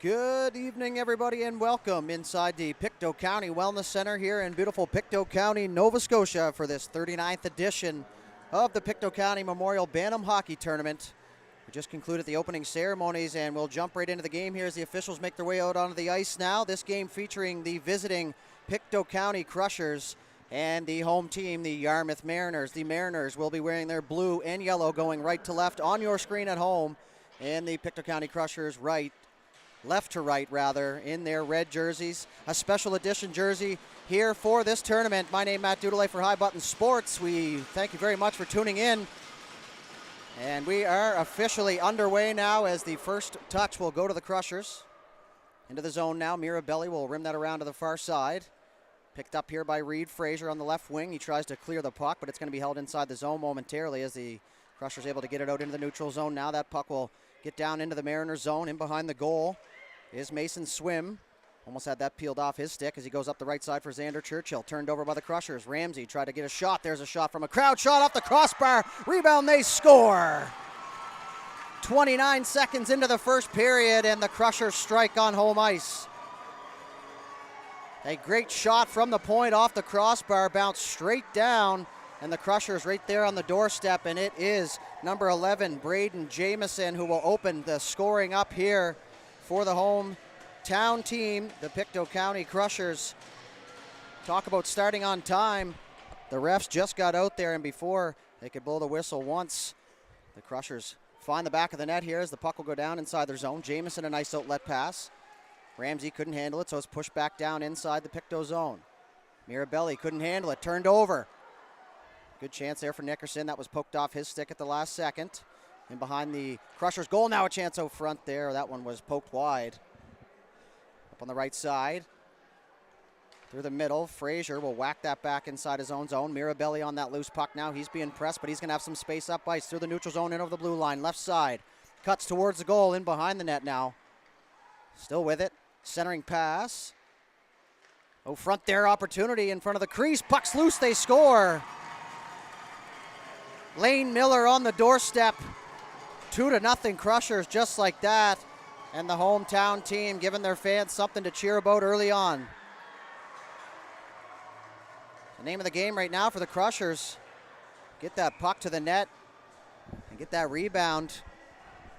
Good evening, everybody, and welcome inside the Pictou County Wellness Center here in beautiful Pictou County, Nova Scotia for this 39th edition of the Pictou County Memorial Bantam Hockey Tournament. We just concluded the opening ceremonies, and we'll jump right into the game here as the officials make their way out onto the ice now. This game featuring the visiting Pictou County Crushers and the home team, the Yarmouth Mariners. The Mariners will be wearing their blue and yellow going right to left on your screen at home, and the Pictou County Crushers left to right rather, in their red jerseys. A special edition jersey here for this tournament. My name is Matt Dudelay for High Button Sports. We thank you very much for tuning in. And we are officially underway now as the first touch will go to the Crushers. Into the zone now. Mirabelli will rim that around to the far side. Picked up here by Reed Fraser on the left wing. He tries to clear the puck, but it's going to be held inside the zone momentarily as the Crushers able to get it out into the neutral zone. Now that puck will get down into the Mariners zone. In behind the goal is Mason Swim. Almost had that peeled off his stick as he goes up the right side for Xander Churchill. Turned over by the Crushers. Ramsey tried to get a shot. There's a shot from a crowd shot off the crossbar. Rebound, they score. 29 seconds into the first period, and the Crushers strike on home ice. A great shot from the point off the crossbar, bounced straight down, and the Crushers right there on the doorstep, and it is number 11, Braden Jamieson, who will open the scoring up here for the hometown team, the Pictou County Crushers. Talk about starting on time. The refs just got out there, and before they could blow the whistle once, the Crushers find the back of the net here as the puck will go down inside their zone. Jamieson, a nice outlet pass. Ramsey couldn't handle it, so it's pushed back down inside the Pictou zone. Mirabelli couldn't handle it, turned over. Good chance there for Nickerson. That was poked off his stick at the last second. And behind the Crushers goal, now a chance out front there. That one was poked wide. Up on the right side. Through the middle, Frazier will whack that back inside his own zone. Mirabelli on that loose puck now. He's being pressed, but he's going to have some space up ice. Through the neutral zone, in over the blue line. Left side. Cuts towards the goal, in behind the net now. Still with it. Centering pass. Oh, front there, opportunity in front of the crease. Puck's loose, they score. Lane Miller on the doorstep. 2-0 Crushers, just like that. And the hometown team giving their fans something to cheer about early on. The name of the game right now for the Crushers, get that puck to the net and get that rebound.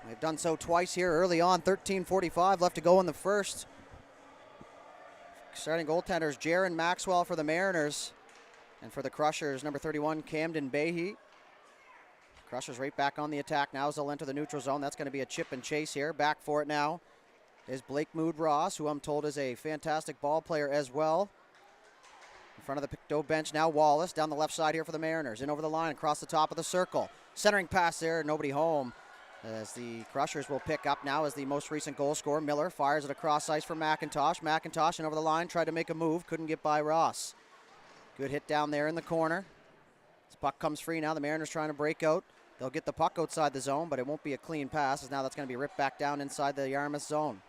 They've done so twice here early on. 13:45 left to go in the first. Starting goaltenders, Jaron Maxwell for the Mariners. And for the Crushers, number 31, Camden Behe. Crushers right back on the attack now as they'll enter the neutral zone. That's going to be a chip and chase here. Back for it now is Blake Mood-Ross, who I'm told is a fantastic ball player as well. In front of the Pictou bench now, Wallace down the left side here for the Mariners. In over the line, across the top of the circle. Centering pass there, nobody home. As the Crushers will pick up now as the most recent goal scorer. Miller fires it across ice for McIntosh. McIntosh in over the line, tried to make a move, couldn't get by Ross. Good hit down there in the corner. This puck comes free now. The Mariners trying to break out. They'll get the puck outside the zone, but it won't be a clean pass, as now that's going to be ripped back down inside the Yarmouth zone.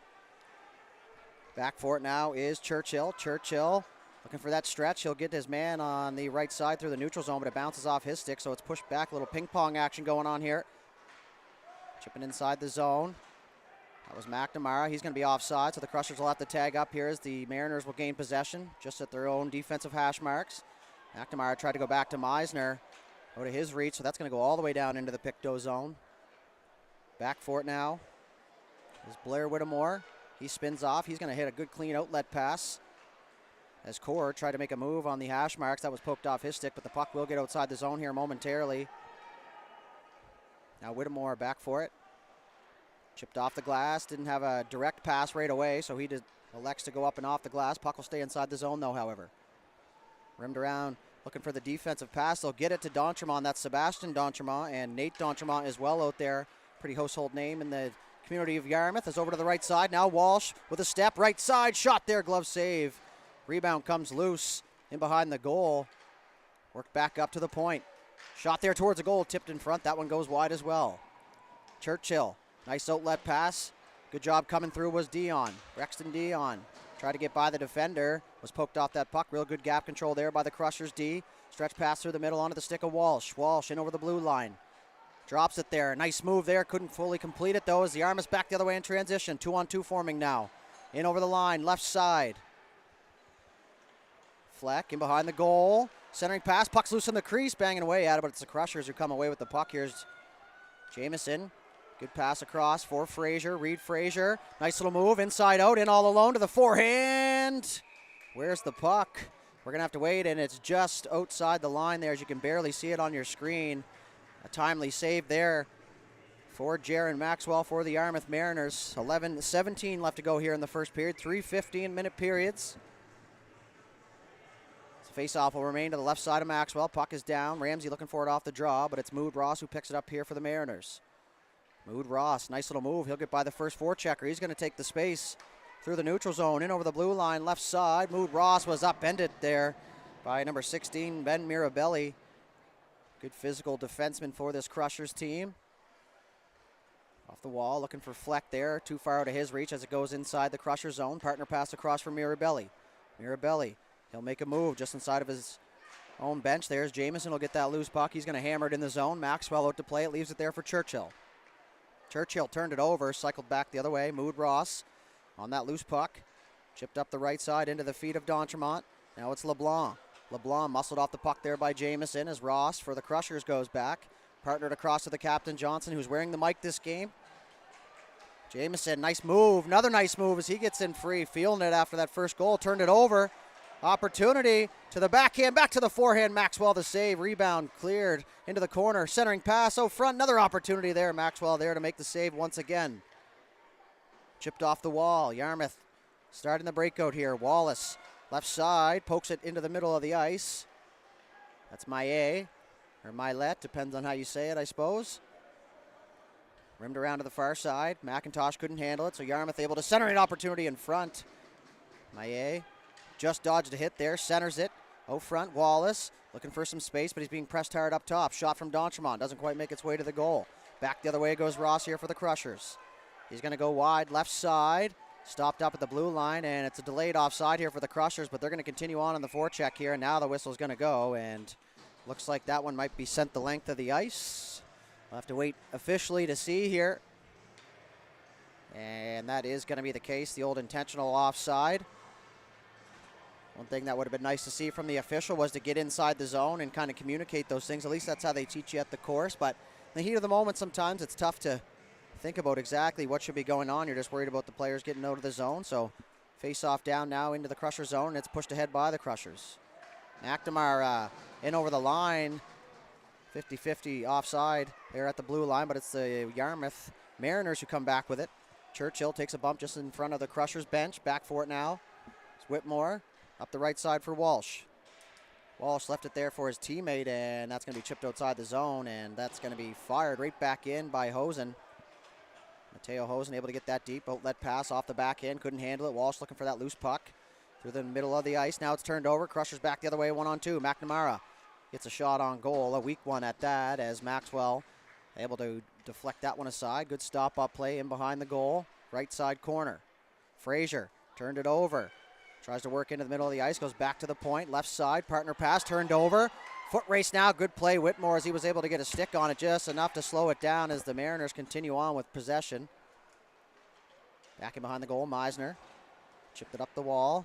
Back for it now is Churchill. Churchill looking for that stretch. He'll get his man on the right side through the neutral zone, but it bounces off his stick, so it's pushed back. A little ping-pong action going on here. Chipping inside the zone. That was McNamara. He's going to be offside, so the Crushers will have to tag up here as the Mariners will gain possession just at their own defensive hash marks. McNamara tried to go back to Meisner. Go to his reach, so that's going to go all the way down into the Pictou zone. Back for it now is Blair Whittemore. He spins off. He's going to hit a good clean outlet pass. As Core tried to make a move on the hash marks. That was poked off his stick, but the puck will get outside the zone here momentarily. Now Whittemore back for it. Chipped off the glass. Didn't have a direct pass right away, so he elects to go up and off the glass. Puck will stay inside the zone, though, however. Rimmed around. Looking for the defensive pass. They'll get it to D'Entremont. That's Sebastian D'Entremont and Nate D'Entremont as well out there. Pretty household name in the community of Yarmouth. Is over to the right side. Now Walsh with a step. Right side. Shot there. Glove save. Rebound comes loose in behind the goal. Worked back up to the point. Shot there towards the goal. Tipped in front. That one goes wide as well. Churchill. Nice outlet pass. Good job coming through was Dion. Rexton Dion. Tried to get by the defender. Was poked off that puck. Real good gap control there by the Crushers D. Stretch pass through the middle onto the stick of Walsh. Walsh in over the blue line. Drops it there. Nice move there. Couldn't fully complete it, though, as the Yarmouth's back the other way in transition. 2-on-2 forming now. In over the line, left side. Fleck in behind the goal. Centering pass. Puck's loose in the crease. Banging away at it, but it's the Crushers who come away with the puck. Here's Jamieson. Good pass across for Fraser. Reed Fraser. Nice little move. Inside out. In all alone to the forehand. Where's the puck? We're going to have to wait, and it's just outside the line there, as you can barely see it on your screen. A timely save there for Jaron Maxwell for the Yarmouth Mariners. 11-17 left to go here in the first period. 3 15-minute periods. So face-off will remain to the left side of Maxwell. Puck is down. Ramsey looking for it off the draw, but it's Mood Ross who picks it up here for the Mariners. Mood Ross, nice little move. He'll get by the first forechecker. He's going to take the space through the neutral zone, in over the blue line, left side. Mood Ross was upended there by number 16, Ben Mirabelli. Good physical defenseman for this Crushers team. Off the wall, looking for Fleck there. Too far out of his reach as it goes inside the Crusher zone. Partner pass across for Mirabelli. Mirabelli, he'll make a move just inside of his own bench. There's Jamieson, will get that loose puck. He's going to hammer it in the zone. Maxwell out to play it, leaves it there for Churchill. Churchill turned it over, cycled back the other way. Mood Ross on that loose puck. Chipped up the right side into the feet of D'Entremont. Now it's LeBlanc. LeBlanc muscled off the puck there by Jamieson as Ross for the Crushers goes back. Partnered across to the captain, Johnson, who's wearing the mic this game. Jamieson, nice move. Another nice move as he gets in free. Feeling it after that first goal. Turned it over. Opportunity to the backhand. Back to the forehand. Maxwell the save. Rebound cleared into the corner. Centering pass. Oh, front. Another opportunity there. Maxwell there to make the save once again. Chipped off the wall. Yarmouth starting the breakout here. Wallace, left side, pokes it into the middle of the ice. That's Maillet, or Maillet, depends on how you say it, I suppose. Rimmed around to the far side. McIntosh couldn't handle it, so Yarmouth able to center an opportunity in front. Maillet just dodged a hit there, centers it. Out front, Wallace looking for some space, but he's being pressed hard up top. Shot from D'Entremont, doesn't quite make its way to the goal. Back the other way goes Ross here for the Crushers. He's going to go wide, left side. Stopped up at the blue line, and it's a delayed offside here for the Crushers, but they're going to continue on the forecheck here, and now the whistle's going to go, and looks like that one might be sent the length of the ice. We'll have to wait officially to see here. And that is going to be the case, the old intentional offside. One thing that would have been nice to see from the official was to get inside the zone and kind of communicate those things. At least that's how they teach you at the course, but in the heat of the moment, sometimes it's tough to think about exactly what should be going on. You're just worried about the players getting out of the zone. So face-off down now into the Crusher zone, and it's pushed ahead by the Crushers. McNamara in over the line. 50-50 offside there at the blue line, but it's the Yarmouth Mariners who come back with it. Churchill takes a bump just in front of the Crushers bench. Back for it now. It's Whitmore up the right side for Walsh. Walsh left it there for his teammate, and that's going to be chipped outside the zone, and that's going to be fired right back in by Hosen. Mateo Hosen able to get that deep outlet pass off the back end. Couldn't handle it. Walsh looking for that loose puck through the middle of the ice. Now it's turned over. Crushers back the other way, 1-on-2. McNamara gets a shot on goal. A weak one at that, as Maxwell able to deflect that one aside. Good stop-up play in behind the goal. Right side corner. Fraser turned it over. Tries to work into the middle of the ice. Goes back to the point. Left side. Partner pass turned over. Foot race now. Good play. Whitmore as he was able to get a stick on it just enough to slow it down as the Mariners continue on with possession. Back in behind the goal. Meisner chipped it up the wall.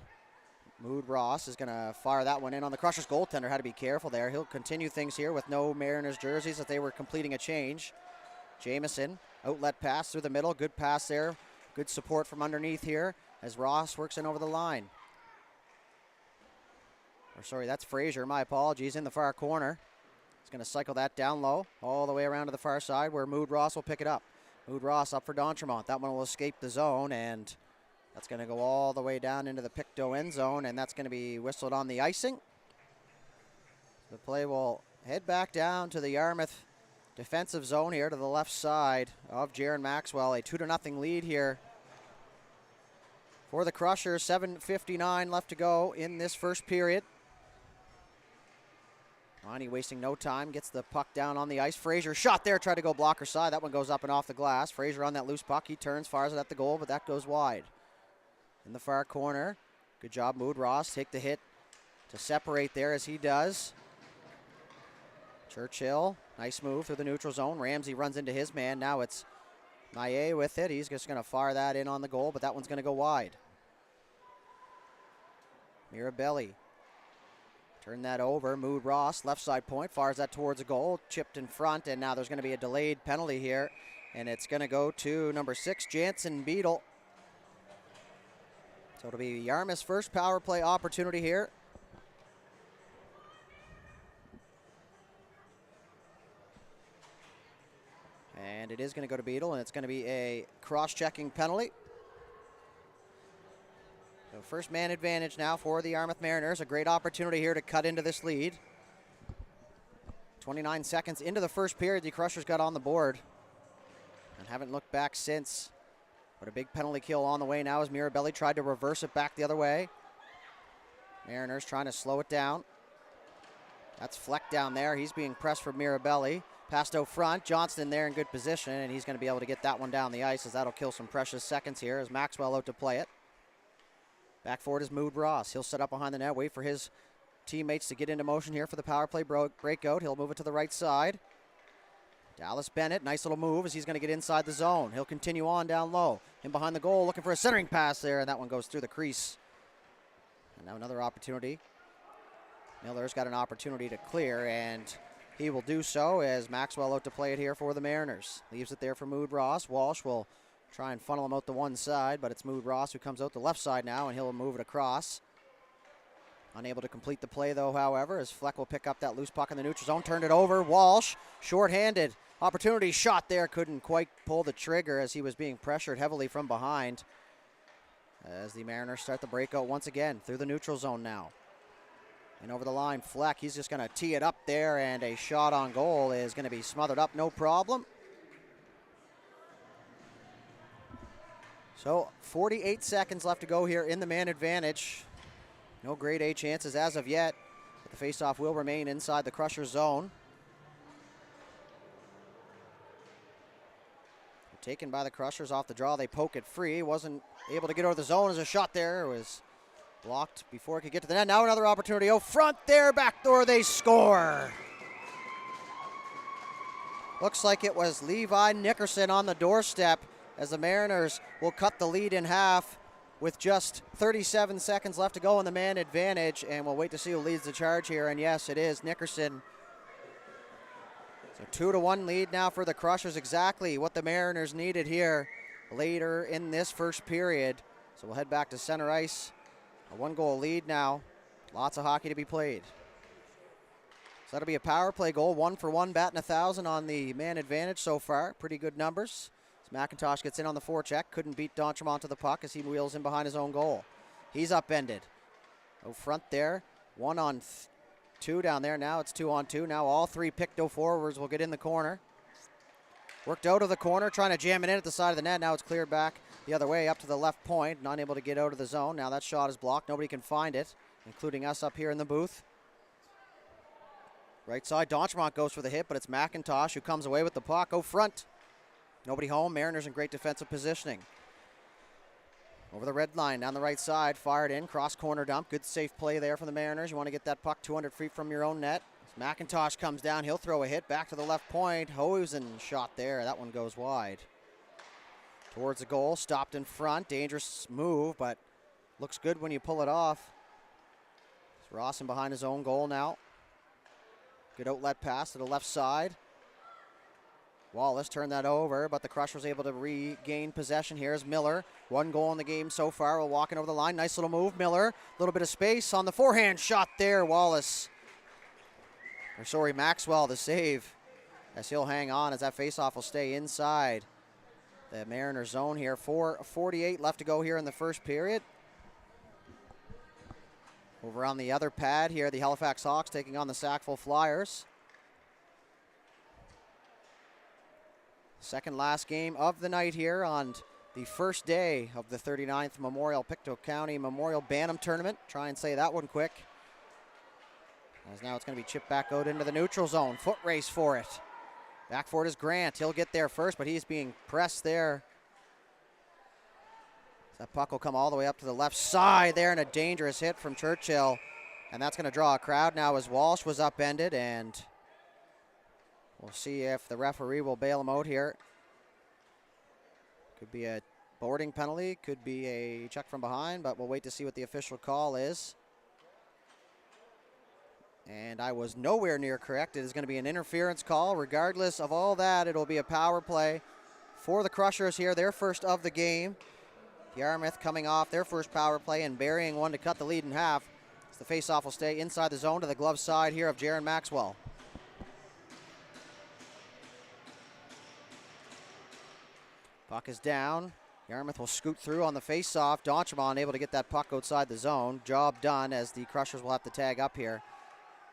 Mood Ross is going to fire that one in on the Crushers. Goaltender had to be careful there. He'll continue things here with no Mariners jerseys as they were completing a change. Jamieson, outlet pass through the middle. Good pass there. Good support from underneath here as Ross works in over the line. Or sorry, that's Fraser. My apologies. In the far corner. He's going to cycle that down low all the way around to the far side where Mood Ross will pick it up. Mood Ross up for D'Entremont. That one will escape the zone, and that's going to go all the way down into the Pictou end zone, and that's going to be whistled on the icing. The play will head back down to the Yarmouth defensive zone here to the left side of Jaron Maxwell. A 2-0 lead here for the Crushers. 7:59 left to go in this first period. Ronnie wasting no time, gets the puck down on the ice. Fraser shot there, tried to go blocker side. That one goes up and off the glass. Fraser on that loose puck. He turns, fires it at the goal, but that goes wide. In the far corner, good job, Mood Ross. Take the hit to separate there as he does. Churchill, nice move through the neutral zone. Ramsey runs into his man. Now it's Maillet with it. He's just going to fire that in on the goal, but that one's going to go wide. Mirabelli. Turn that over. Mood Ross, left side point, fires that towards a goal. Chipped in front, and now there's going to be a delayed penalty here. And it's going to go to number 6, Jansen Beadle. So it'll be Yarmouth's first power play opportunity here. And it is going to go to Beadle, and it's going to be a cross-checking penalty. So first man advantage now for the Yarmouth Mariners. A great opportunity here to cut into this lead. 29 seconds into the first period, the Crushers got on the board and haven't looked back since. But a big penalty kill on the way now as Mirabelli tried to reverse it back the other way. Mariners trying to slow it down. That's Fleck down there. He's being pressed for Mirabelli. Passed out front. Johnston there in good position, and he's going to be able to get that one down the ice as that'll kill some precious seconds here as Maxwell out to play it. Back forward is Mood Ross. He'll set up behind the net, wait for his teammates to get into motion here for the power play breakout. He'll move it to the right side. Dallas Bennett, nice little move as he's going to get inside the zone. He'll continue on down low. In behind the goal, looking for a centering pass there, and that one goes through the crease. And now another opportunity. Miller's got an opportunity to clear, and he will do so as Maxwell out to play it here for the Mariners. Leaves it there for Mood Ross. Walsh will try and funnel him out the one side, but it's Mood Ross who comes out the left side now, and he'll move it across. Unable to complete the play, though, however, as Fleck will pick up that loose puck in the neutral zone. Turned it over. Walsh, short-handed. Opportunity shot there. Couldn't quite pull the trigger as he was being pressured heavily from behind. As the Mariners start the breakout once again through the neutral zone now. And over the line, Fleck, he's just going to tee it up there, and a shot on goal is going to be smothered up, no problem. So 48 seconds left to go here in the man advantage. No grade A chances as of yet, but the faceoff will remain inside the Crushers zone. Taken by the Crushers off the draw. They poke it free. Wasn't able to get over the zone as a shot there was blocked before it could get to the net. Now another opportunity. Oh, front there, backdoor, they score. Looks like it was Levi Nickerson on the doorstep as the Mariners will cut the lead in half with just 37 seconds left to go in the man advantage, and we'll wait to see who leads the charge here, and yes, it is Nickerson. So 2-1 lead now for the Crushers, exactly what the Mariners needed here later in this first period. So we'll head back to center ice. A one-goal lead now. Lots of hockey to be played. So that'll be a power play goal. 1-for-1, batting 1,000 on the man advantage so far. Pretty good numbers. As McIntosh gets in on the forecheck. Couldn't beat D'Entremont to the puck as he wheels in behind his own goal. He's upended. Oh, front there. 1-on-2 down there. Now it's 2-on-2. Now all three Pictou forwards will get in the corner. Worked out of the corner, trying to jam it in at the side of the net. Now it's cleared back the other way up to the left point. Not able to get out of the zone. Now that shot is blocked. Nobody can find it, including us up here in the booth. Right side, D'Entremont goes for the hit, but it's McIntosh who comes away with the puck. Go front. Nobody home. Mariners in great defensive positioning. Over the red line, down the right side, fired in, cross corner dump. Good safe play there for the Mariners. You want to get that puck 200 feet from your own net. As McIntosh comes down, he'll throw a hit back to the left point. Hosen shot there. That one goes wide. Towards the goal, stopped in front. Dangerous move, but looks good when you pull it off. It's Rawson behind his own goal now. Good outlet pass to the left side. Wallace turned that over, but the Crushers able to regain possession here as Miller. One goal in the game so far while walking over the line. Nice little move, Miller. A little bit of space on the forehand shot there. Wallace. Maxwell the save as he'll hang on as that faceoff will stay inside the Mariners zone here. 4:48 left to go here in the first period. Over on the other pad here, the Halifax Hawks taking on the Sackville Flyers. Second last game of the night here on the first day of the 39th Pictou County Memorial Bantam Tournament. Try and say that one quick. As now it's going to be chipped back out into the neutral zone. Foot race for it. Back for it is Grant. He'll get there first, but he's being pressed there. That puck will come all the way up to the left side there, and a dangerous hit from Churchill. And that's going to draw a crowd now as Walsh was upended, and We'll see if the referee will bail him out here. Could be a boarding penalty, could be a check from behind, but we'll wait to see what the official call is. And I was nowhere near correct. It is going to be an interference call. Regardless of all that, it'll be a power play for the Crushers here, their first of the game. Yarmouth coming off their first power play and burying one to cut the lead in half. As the faceoff will stay inside the zone to the glove side here of Jaron Maxwell. Puck is down. Yarmouth will scoot through on the faceoff. D'Entremont able to get that puck outside the zone. Job done, as the Crushers will have to tag up here.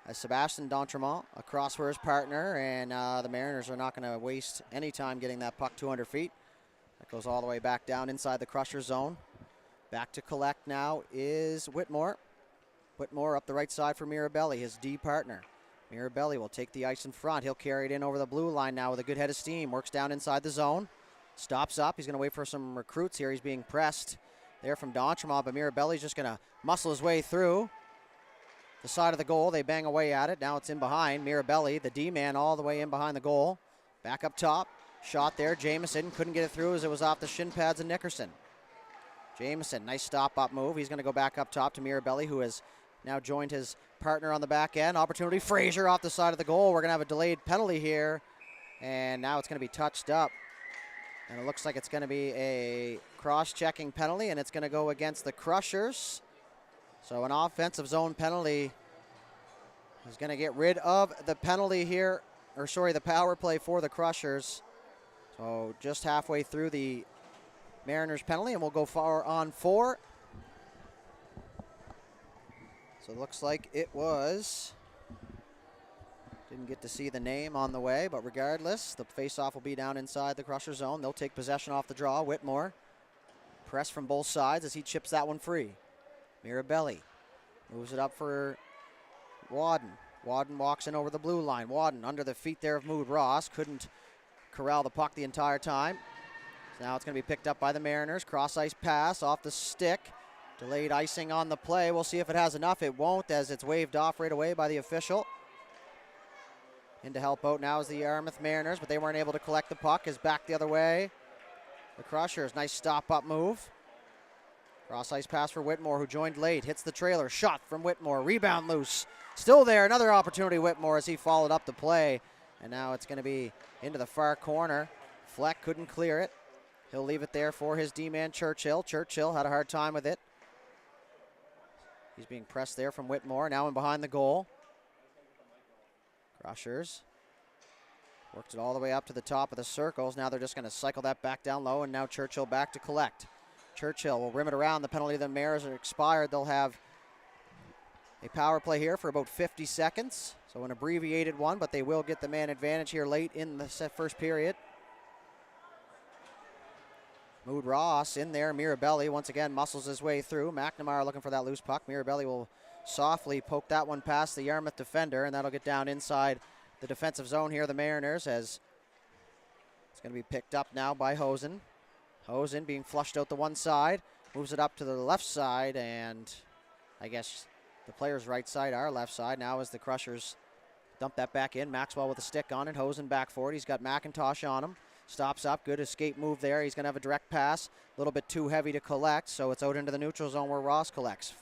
As Sebastian D'Entremont across for his partner, and the Mariners are not going to waste any time getting that puck 200 feet. That goes all the way back down inside the Crusher zone. Back to collect now is Whitmore. Whitmore up the right side for Mirabelli, his D partner. Mirabelli will take the ice in front. He'll carry it in over the blue line now with a good head of steam. Works down inside the zone. Stops up. He's going to wait for some recruits here. He's being pressed there from D'Entremont, but Mirabelli's just going to muscle his way through the side of the goal. They bang away at it. Now it's in behind. Mirabelli, the D-man, all the way in behind the goal. Back up top. Shot there. Jamieson couldn't get it through as it was off the shin pads of Nickerson. Jamieson, nice stop-up move. He's going to go back up top to Mirabelli, who has now joined his partner on the back end. Opportunity. Fraser off the side of the goal. We're going to have a delayed penalty here, and now it's going to be touched up. And it looks like it's going to be a cross-checking penalty, and it's going to go against the Crushers. So an offensive zone penalty is going to get rid of the penalty here, or sorry, the power play for the Crushers. So just halfway through the Mariners penalty, and we'll go on 4. So it looks like it was, didn't get to see the name on the way, but regardless, the faceoff will be down inside the Crusher zone. They'll take possession off the draw. Whitmore, press from both sides as he chips that one free. Mirabelli moves it up for Wadden. Wadden walks in over the blue line. Wadden under the feet there of Mood Ross. Couldn't corral the puck the entire time. So now it's going to be picked up by the Mariners. Cross-ice pass off the stick. Delayed icing on the play. We'll see if it has enough. It won't, as it's waved off right away by the official. In to help out now is the Yarmouth Mariners, but they weren't able to collect the puck. Is back the other way. The Crushers, nice stop-up move. Cross-ice pass for Whitmore, who joined late. Hits the trailer. Shot from Whitmore. Rebound loose. Still there. Another opportunity, Whitmore, as he followed up the play. And now it's going to be into the far corner. Fleck couldn't clear it. He'll leave it there for his D-man, Churchill. Churchill had a hard time with it. He's being pressed there from Whitmore. Now in behind the goal. Crushers worked it all the way up to the top of the circles. Now they're just going to cycle that back down low, and now Churchill back to collect. Churchill will rim it around. The penalty of the Mariners are expired. They'll have a power play here for about 50 seconds. So an abbreviated one, but they will get the man advantage here late in the first period. Mood Ross in there. Mirabelli once again muscles his way through. McNamara looking for that loose puck. Mirabelli will softly poke that one past the Yarmouth defender, and that'll get down inside the defensive zone here, the Mariners, as it's going to be picked up now by Hosen. Hosen being flushed out the one side, moves it up to the left side, and I guess the player's right side, our left side, now as the Crushers dump that back in. Maxwell with a stick on it. Hosen back forward. He's got McIntosh on him. Stops up. Good escape move there. He's going to have a direct pass. A little bit too heavy to collect, so it's out into the neutral zone where Ross collects.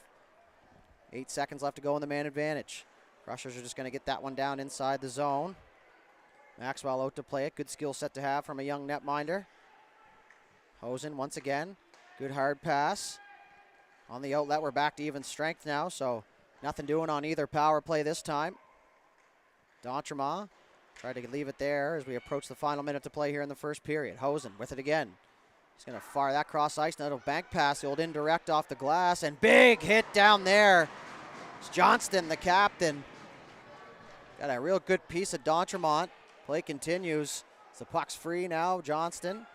8 seconds left to go in the man advantage. Crushers are just going to get that one down inside the zone. Maxwell out to play it. Good skill set to have from a young netminder. Hosen once again. Good hard pass. On the outlet, we're back to even strength now, so nothing doing on either power play this time. D'Entremont tried to leave it there as we approach the final minute to play here in the first period. Hosen with it again. He's going to fire that cross ice. Now it'll bank pass, the old indirect off the glass, and big hit down there. It's Johnston, the captain. Got a real good piece of D'Entremont. Play continues. As the puck's free now, Johnston.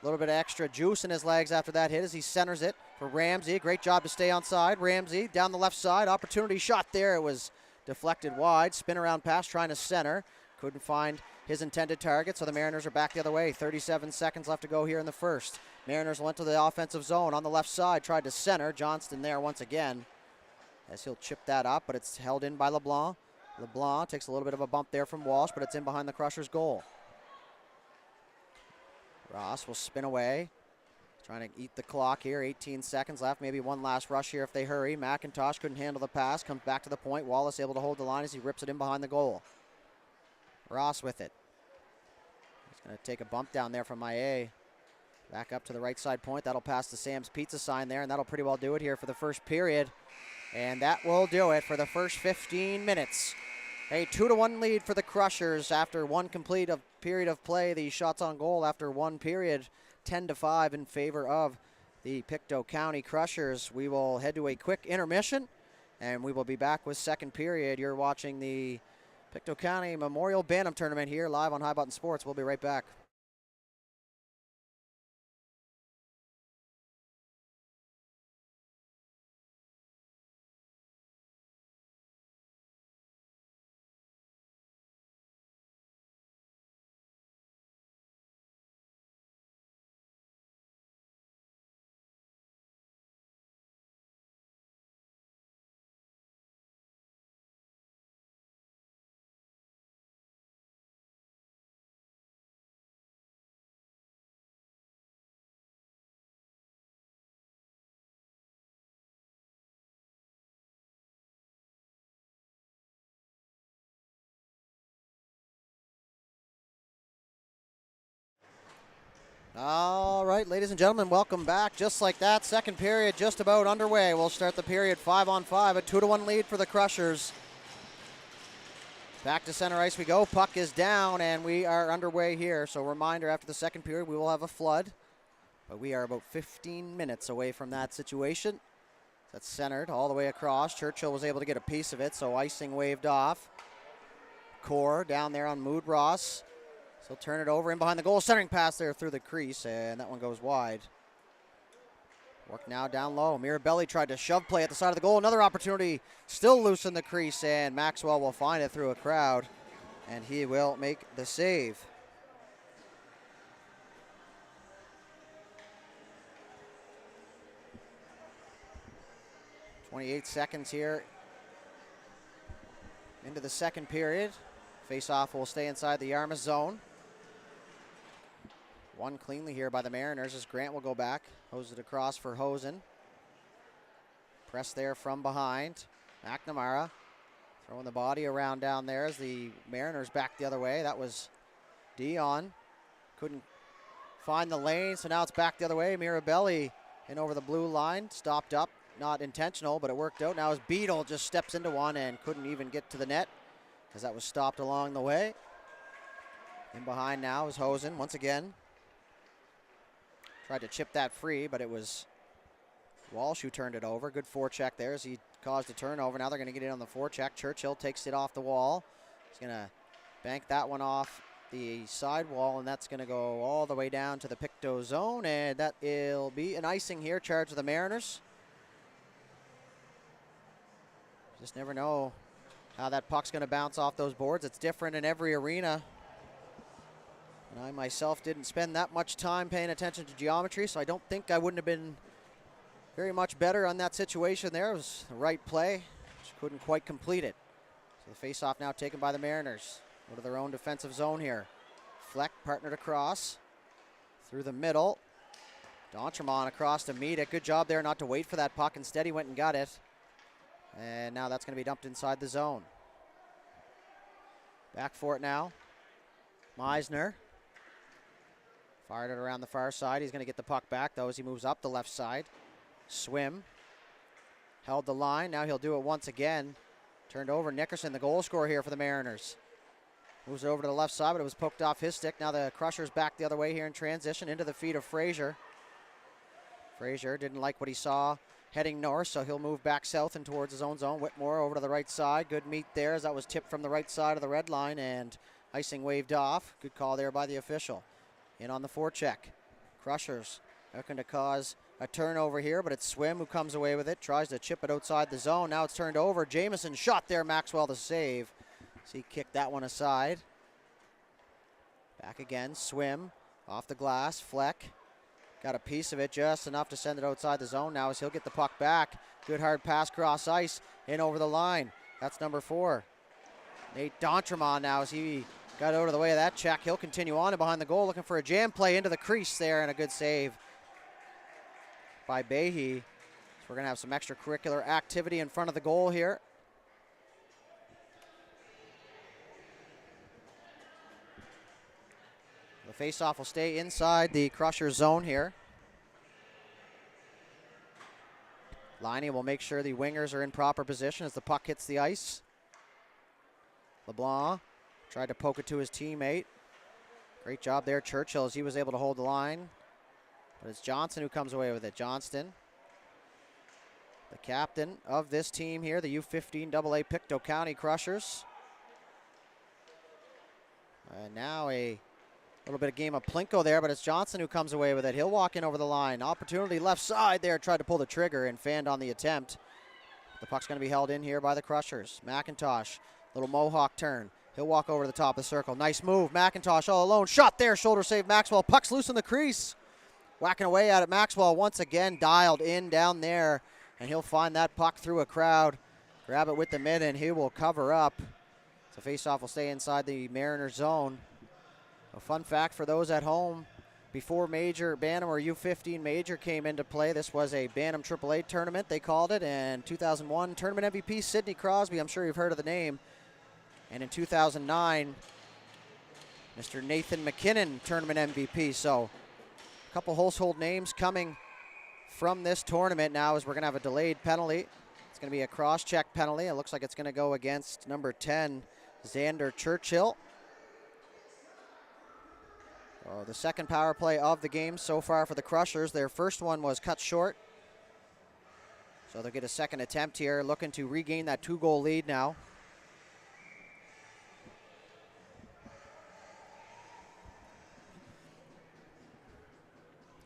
A little bit of extra juice in his legs after that hit as he centers it for Ramsey. Great job to stay onside. Ramsey down the left side. Opportunity shot there. It was deflected wide. Spin around pass trying to center. Couldn't find his intended target, so the Mariners are back the other way. 37 seconds left to go here in the first. Mariners went to the offensive zone on the left side. Tried to center. Johnston there once again as he'll chip that up, but it's held in by LeBlanc. LeBlanc takes a little bit of a bump there from Walsh, but it's in behind the Crushers' goal. Ross will spin away. Trying to eat the clock here. 18 seconds left. Maybe one last rush here if they hurry. McIntosh couldn't handle the pass. Comes back to the point. Wallace able to hold the line as he rips it in behind the goal. Ross with it. He's going to take a bump down there from Maillet. Back up to the right side point. That'll pass the Sam's Pizza sign there, and that'll pretty well do it here for the first period. And that will do it for the first 15 minutes. A 2-1 lead for the Crushers after one complete period of play. The shots on goal after one period, 10-5 in favor of the Pictou County Crushers. We will head to a quick intermission, and we will be back with second period. You're watching the Pictou County Memorial Bantam Tournament here live on High Button Sports. We'll be right back. All right, ladies and gentlemen, welcome back. Just like that, second period just about underway. We'll start the period 5-on-5, a 2-1 lead for the Crushers. Back to center ice we go. Puck is down, and we are underway here. So reminder, after the second period, we will have a flood. But we are about 15 minutes away from that situation. That's centered all the way across. Churchill was able to get a piece of it, so icing waved off. Core down there on Mood Ross. He'll turn it over in behind the goal. Centering pass there through the crease, and that one goes wide. Work now down low. Mirabelli tried to shove play at the side of the goal. Another opportunity still loose in the crease, and Maxwell will find it through a crowd, and he will make the save. .28 seconds here into the second period. Face-off will stay inside the Yarmouth zone. Won cleanly here by the Mariners as Grant will go back. Hose it across for Hosen. Press there from behind. McNamara throwing the body around down there as the Mariners back the other way. That was Dion. Couldn't find the lane, so now it's back the other way. Mirabelli in over the blue line. Stopped up. Not intentional, but it worked out. Now as Beadle just steps into one and couldn't even get to the net as that was stopped along the way. In behind now is Hosen once again. Tried to chip that free, but it was Walsh who turned it over. Good forecheck there as he caused a turnover. Now they're going to get in on the forecheck. Churchill takes it off the wall. He's going to bank that one off the side wall, and that's going to go all the way down to the Pictou zone, and that will be an icing here. Charge of the Mariners. Just never know how that puck's going to bounce off those boards. It's different in every arena. And I myself didn't spend that much time paying attention to geometry, so I don't think I wouldn't have been very much better on that situation there. It was the right play. Just couldn't quite complete it. So the face-off now taken by the Mariners. Go to their own defensive zone here. Fleck partnered across through the middle. D'Entremont across to meet it. Good job there not to wait for that puck. Instead, he went and got it. And now that's going to be dumped inside the zone. Back for it now. Meisner. Fired it around the far side. He's going to get the puck back, though, as he moves up the left side. Swim. Held the line. Now he'll do it once again. Turned over. Nickerson, the goal scorer here for the Mariners. Moves it over to the left side, but it was poked off his stick. Now the Crushers back the other way here in transition into the feet of Frazier. Frazier didn't like what he saw heading north, so he'll move back south and towards his own zone. Whitmore over to the right side. Good meet there as that was tipped from the right side of the red line, and icing waved off. Good call there by the official. In on the forecheck. Crushers looking to cause a turnover here, but it's Swim who comes away with it. Tries to chip it outside the zone. Now it's turned over. Jameson shot there. Maxwell the save. So he kicked that one aside. Back again. Swim off the glass. Fleck got a piece of it, just enough to send it outside the zone. Now as he'll get the puck back. Good hard pass cross ice. In over the line. That's number 4. Nate D'Entremont now as he got out of the way of that check. He'll continue on and behind the goal looking for a jam play into the crease there, and a good save by Behe. So we're going to have some extracurricular activity in front of the goal here. The faceoff will stay inside the Crusher zone here. Liney will make sure the wingers are in proper position as the puck hits the ice. LeBlanc tried to poke it to his teammate. Great job there, Churchill, as he was able to hold the line. But it's Johnson who comes away with it. Johnston, the captain of this team here, the U15AA Pictou County Crushers. And now a little bit of game of Plinko there, but it's Johnson who comes away with it. He'll walk in over the line. Opportunity left side there, tried to pull the trigger and fanned on the attempt. The puck's going to be held in here by the Crushers. McIntosh, little Mohawk turn. He'll walk over to the top of the circle. Nice move. McIntosh all alone. Shot there. Shoulder save Maxwell. Puck's loose in the crease. Whacking away at it. Maxwell once again dialed in down there. And he'll find that puck through a crowd. Grab it with the mid and he will cover up. So faceoff will stay inside the Mariners zone. A fun fact for those at home, before Major Bantam or U15 Major came into play, this was a Bantam AAA tournament, they called it, and 2001 tournament MVP Sidney Crosby, I'm sure you've heard of the name. And in 2009, Mr. Nathan McKinnon, tournament MVP. So a couple household names coming from this tournament now as we're going to have a delayed penalty. It's going to be a cross-check penalty. It looks like it's going to go against number 10, Xander Churchill. The second power play of the game so far for the Crushers. Their first one was cut short. So they'll get a second attempt here, looking to regain that 2-goal lead now.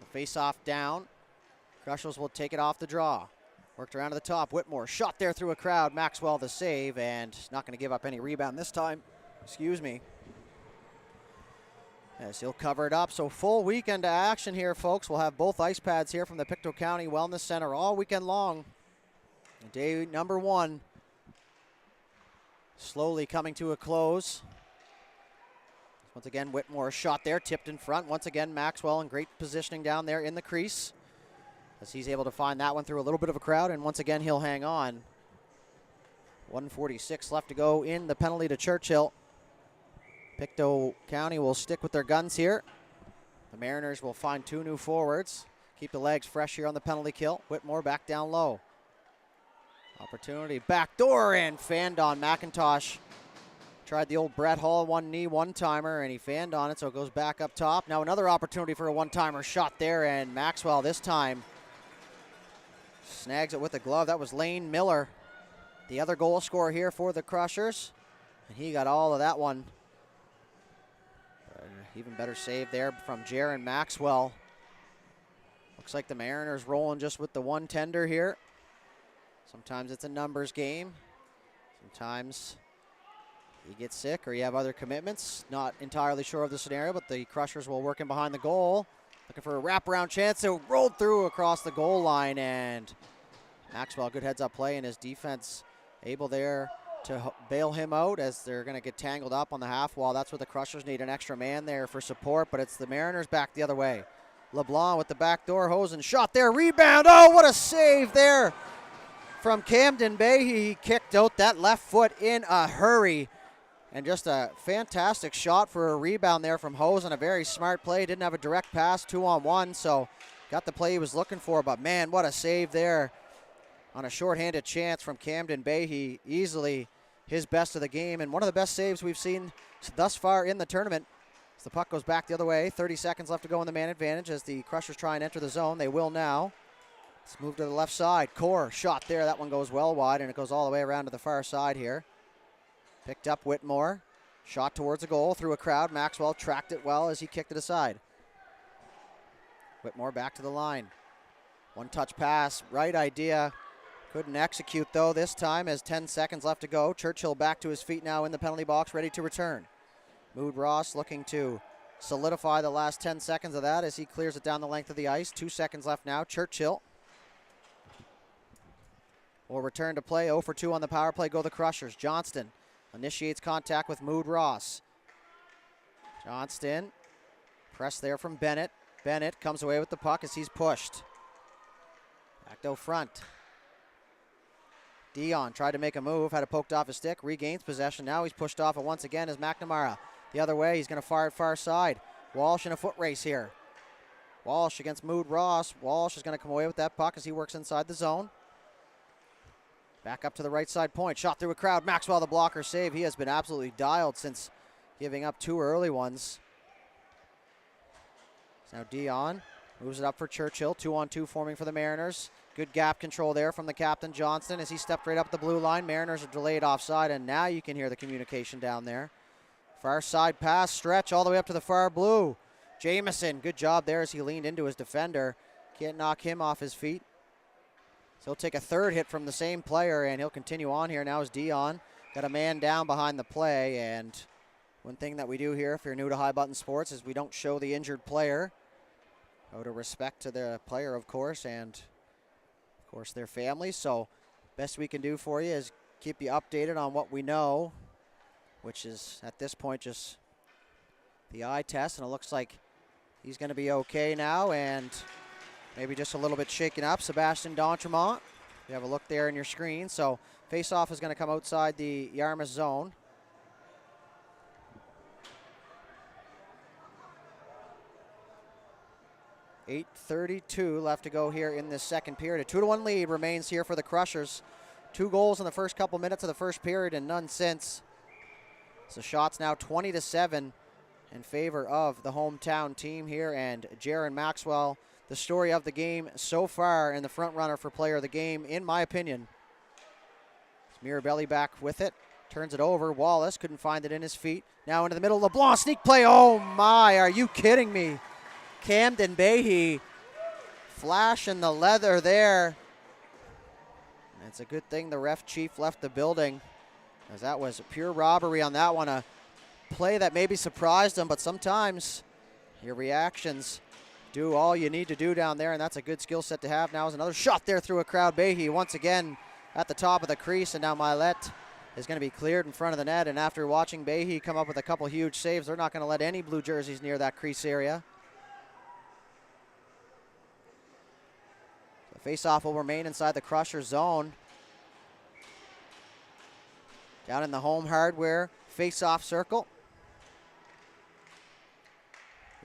The face-off down. Crushers will take it off the draw. Worked around to the top. Whitmore shot there through a crowd. Maxwell the save, and not going to give up any rebound this time. Excuse me. As he'll cover it up. So full weekend of action here, folks. We'll have both ice pads here from the Pictou County Wellness Center all weekend long. Day number 1 slowly coming to a close. Once again, Whitmore shot there, tipped in front. Once again, Maxwell in great positioning down there in the crease as he's able to find that one through a little bit of a crowd, and once again he'll hang on. 1:46 left to go in the penalty to Churchill. Pictou County will stick with their guns here. The Mariners will find 2 new forwards. Keep the legs fresh here on the penalty kill. Whitmore back down low. Opportunity, backdoor, and fanned on. McIntosh tried the old Brett Hall one-knee one-timer, and he fanned on it, so it goes back up top. Now another opportunity for a one-timer shot there, and Maxwell this time snags it with a glove. That was Lane Miller, the other goal scorer here for the Crushers, and he got all of that one. Even better save there from Jaron Maxwell. Looks like the Mariners rolling just with the one tender here. Sometimes it's a numbers game. Sometimes you get sick or you have other commitments. Not entirely sure of the scenario, but the Crushers will work in behind the goal. Looking for a wraparound chance. It rolled through across the goal line, and Maxwell, good heads-up play, and his defense able there to bail him out as they're going to get tangled up on the half wall. That's what the Crushers need, an extra man there for support, but it's the Mariners back the other way. LeBlanc with the backdoor hose and shot there. Rebound. Oh, what a save there from Camden Behe. He kicked out that left foot in a hurry. And just a fantastic shot for a rebound there from Hose, and a very smart play. Didn't have a direct pass, 2-on-1, so got the play he was looking for. But, man, what a save there on a shorthanded chance from Camden Behe. Easily his best of the game, and one of the best saves we've seen thus far in the tournament. As the puck goes back the other way, 30 seconds left to go in the man advantage as the Crushers try and enter the zone. They will now. Let's move to the left side. Core shot there. That one goes well wide, and it goes all the way around to the far side here. Picked up Whitmore. Shot towards a goal through a crowd. Maxwell tracked it well as he kicked it aside. Whitmore back to the line. One-touch pass. Right idea. Couldn't execute, though, this time as 10 seconds left to go. Churchill back to his feet now in the penalty box, ready to return. Mood Ross looking to solidify the last 10 seconds of that as he clears it down the length of the ice. 2 seconds left now. Churchill will return to play. 0 for 2 on the power play. Go the Crushers. Johnston initiates contact with Mood Ross. Johnston, press there from Bennett. Bennett comes away with the puck as he's pushed. Pictou front. Dion tried to make a move, had it poked off his stick, regains possession. Now he's pushed off it once again as McNamara. The other way, he's going to fire it far side. Walsh in a foot race here. Walsh against Mood Ross. Walsh is going to come away with that puck as he works inside the zone. Back up to the right side point. Shot through a crowd. Maxwell the blocker save. He has been absolutely dialed since giving up 2 early ones. Now Dion moves it up for Churchill. 2-on-2 forming for the Mariners. Good gap control there from the captain, Johnston, as he stepped right up the blue line. Mariners are delayed offside, and now you can hear the communication down there. Far side pass, stretch all the way up to the far blue. Jamieson, good job there as he leaned into his defender. Can't knock him off his feet. So he'll take a third hit from the same player, and he'll continue on here. Now is Dion. Got a man down behind the play, and one thing that we do here, if you're new to High Button Sports, is we don't show the injured player. Out of respect to the player, of course, and of course their families. So best we can do for you is keep you updated on what we know, which is at this point just the eye test, and it looks like he's going to be okay now, and maybe just a little bit shaken up. Sebastian D'Entremont, you have a look there in your screen. So face-off is going to come outside the Yarmouth zone. .32 left to go here in this second period. A 2-1 lead remains here for the Crushers. 2 goals in the first couple minutes of the first period and none since. So shots now 20-7 in favor of the hometown team here, and Jaron Maxwell, the story of the game so far and the front runner for player of the game, in my opinion. Mirabelli back with it, turns it over. Wallace couldn't find it in his feet. Now into the middle, LeBlanc, sneak play. Oh my, are you kidding me? Camden Behe flashing the leather there. And it's a good thing the ref chief left the building, as that was pure robbery on that one. A play that maybe surprised him, but sometimes your reactions do all you need to do down there, and that's a good skill set to have. Now is another shot there through a crowd. Behe once again at the top of the crease, and now Milet is going to be cleared in front of the net. And after watching Behe come up with a couple huge saves, they're not going to let any blue jerseys near that crease area. The face-off will remain inside the Crusher zone. Down in the home hardware face-off circle.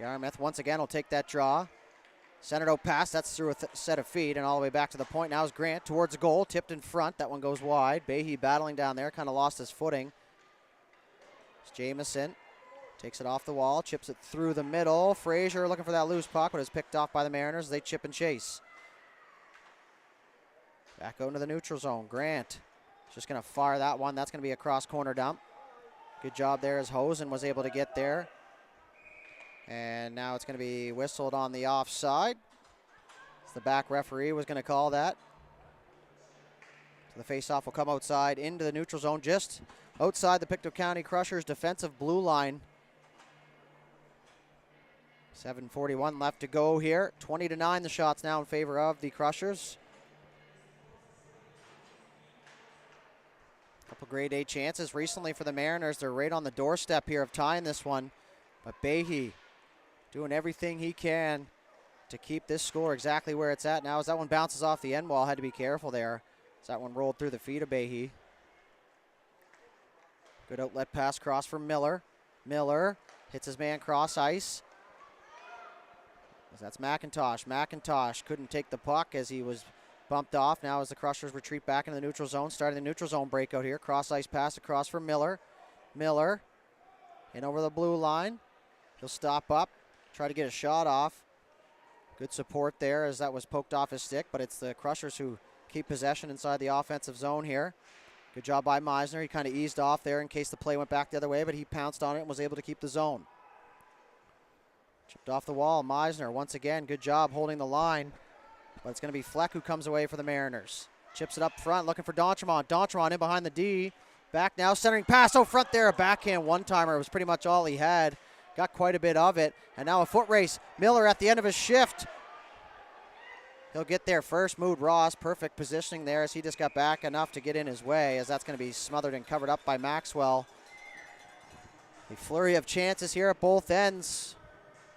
Yarmouth once again will take that draw. Centered out pass, that's through a set of feet, and all the way back to the point. Now is Grant towards the goal, tipped in front. That one goes wide. Behe battling down there, kind of lost his footing. It's Jamieson, takes it off the wall, chips it through the middle. Frazier looking for that loose puck, but is picked off by the Mariners. They chip and chase. Back out into the neutral zone. Grant just going to fire that one. That's going to be a cross-corner dump. Good job there as Hosen was able to get there. And now it's going to be whistled on the offside. The back referee was going to call that. So the faceoff will come outside into the neutral zone, just outside the Pictou County Crushers' defensive blue line. 7:41 left to go here. 20-9 the shots now in favor of the Crushers. Couple grade A chances recently for the Mariners. They're right on the doorstep here of tying this one. But Behe doing everything he can to keep this score exactly where it's at now. As that one bounces off the end wall, had to be careful there. As that one rolled through the feet of Behe. Good outlet pass cross from Miller. Miller hits his man cross ice. As that's McIntosh. McIntosh couldn't take the puck as he was bumped off. Now as the Crushers retreat back into the neutral zone, starting the neutral zone breakout here. Cross ice pass across from Miller. Miller in over the blue line. He'll stop up, try to get a shot off. Good support there as that was poked off his stick, but it's the Crushers who keep possession inside the offensive zone here. Good job by Meisner. He kind of eased off there in case the play went back the other way, but he pounced on it and was able to keep the zone. Chipped off the wall. Meisner once again, good job holding the line. But it's going to be Fleck who comes away for the Mariners. Chips it up front, looking for D'Entremont. D'Entremont in behind the D. Back now, centering pass out front there. A backhand one-timer was pretty much all he had. Got quite a bit of it. And now a foot race. Miller at the end of his shift. He'll get there first. Mood Ross, perfect positioning there as he just got back enough to get in his way, as that's going to be smothered and covered up by Maxwell. A flurry of chances here at both ends.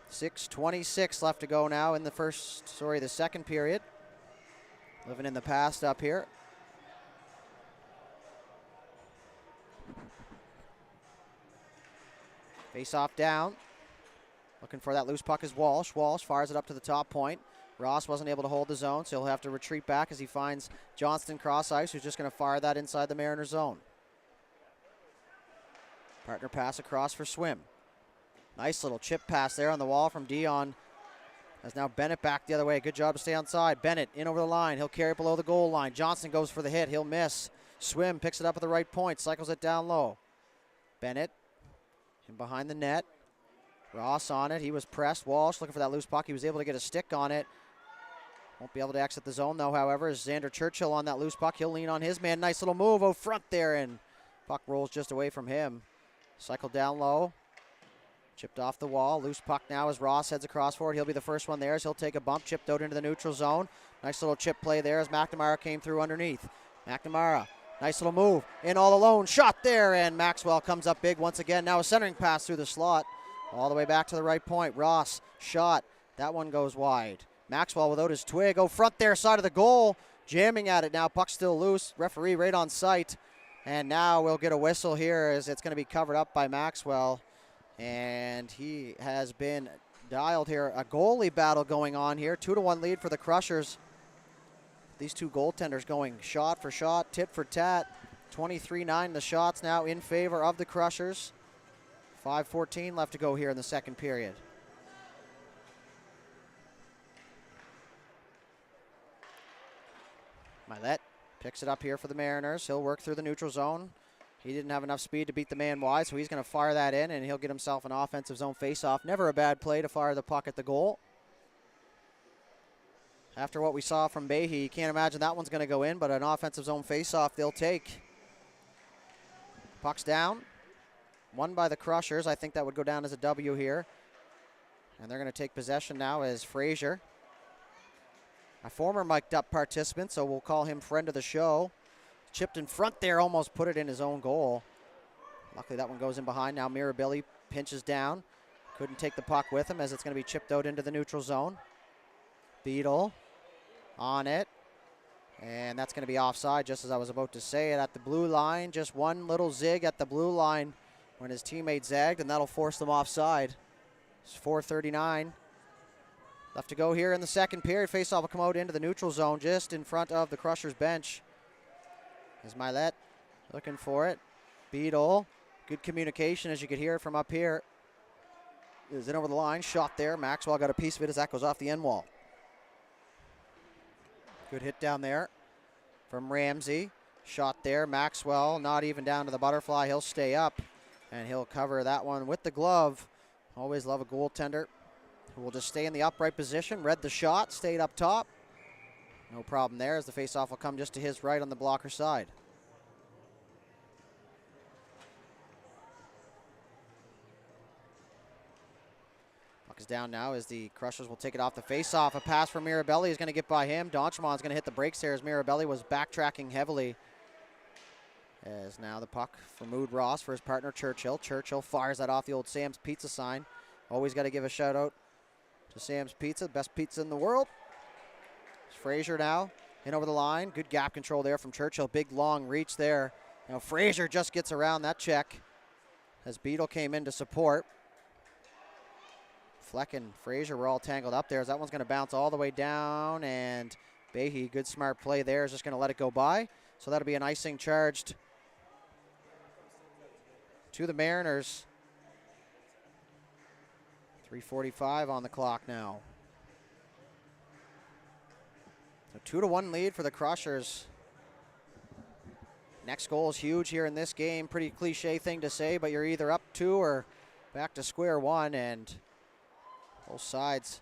6:26 left to go now in the second period. Living in the past up here. Face off down. Looking for that loose puck is Walsh. Walsh fires it up to the top point. Ross wasn't able to hold the zone, so he'll have to retreat back as he finds Johnston cross ice, who's just going to fire that inside the Mariners zone. Partner pass across for Swim. Nice little chip pass there on the wall from Dion. As now Bennett back the other way. Good job to stay on side. Bennett in over the line. He'll carry it below the goal line. Johnston goes for the hit. He'll miss. Swim picks it up at the right point. Cycles it down low. Bennett in behind the net. Ross on it. He was pressed. Walsh looking for that loose puck. He was able to get a stick on it. Won't be able to exit the zone though, however, as Xander Churchill on that loose puck. He'll lean on his man. Nice little move out front there, and puck rolls just away from him. Cycle down low. Chipped off the wall. Loose puck now as Ross heads across forward. He'll be the first one there as he'll take a bump. Chipped out into the neutral zone. Nice little chip play there as McNamara came through underneath. McNamara, nice little move. In all alone. Shot there, and Maxwell comes up big once again. Now a centering pass through the slot. All the way back to the right point. Ross, shot. That one goes wide. Maxwell without his twig. Oh, front there, side of the goal. Jamming at it now. Puck still loose. Referee right on site. And now we'll get a whistle here as it's going to be covered up by Maxwell. And he has been dialed here. A goalie battle going on here. 2-1 lead for the Crushers. These two goaltenders going shot for shot, tit for tat. 23-9 the shots now in favor of the Crushers. 5:14 left to go here in the second period. Milet picks it up here for the Mariners. He'll work through the neutral zone. He didn't have enough speed to beat the man wide, so he's going to fire that in, and he'll get himself an offensive zone faceoff. Never a bad play to fire the puck at the goal. After what we saw from Behe, you can't imagine that one's going to go in, but an offensive zone faceoff they'll take. Puck's down. Won by the Crushers. I think that would go down as a W here. And they're going to take possession now as Frazier. A former mic'd up participant, so we'll call him friend of the show. Chipped in front there, almost put it in his own goal. Luckily that one goes in behind. Now Mirabelli pinches down. Couldn't take the puck with him as it's going to be chipped out into the neutral zone. Beadle on it. And that's going to be offside, just as I was about to say it, at the blue line. Just one little zig at the blue line when his teammate zagged, and that'll force them offside. It's 4:39 left to go here in the second period. Faceoff will come out into the neutral zone just in front of the Crushers bench. Is Milet looking for it. Beadle, good communication as you could hear it from up here. Is in over the line, shot there. Maxwell got a piece of it as that goes off the end wall. Good hit down there from Ramsey. Shot there. Maxwell not even down to the butterfly. He'll stay up and he'll cover that one with the glove. Always love a goaltender who will just stay in the upright position. Read the shot, stayed up top. No problem there as the faceoff will come just to his right on the blocker side. Puck is down now as the Crushers will take it off the faceoff. A pass from Mirabelli is going to get by him. Donchemon's going to hit the brakes there as Mirabelli was backtracking heavily. As now the puck for Mood Ross for his partner Churchill. Churchill fires that off the old Sam's Pizza sign. Always got to give a shout out to Sam's Pizza, best pizza in the world. Frazier now in over the line. Good gap control there from Churchill. Big long reach there. Now Frazier just gets around that check as Beadle came in to support. Fleck and Frazier were all tangled up there as that one's going to bounce all the way down, and Behe, good smart play there, is just going to let it go by. So that'll be an icing charged to the Mariners. 3:45 on the clock now. So 2-1 lead for the Crushers. Next goal is huge here in this game. Pretty cliche thing to say, but you're either up 2 or back to square one, and both sides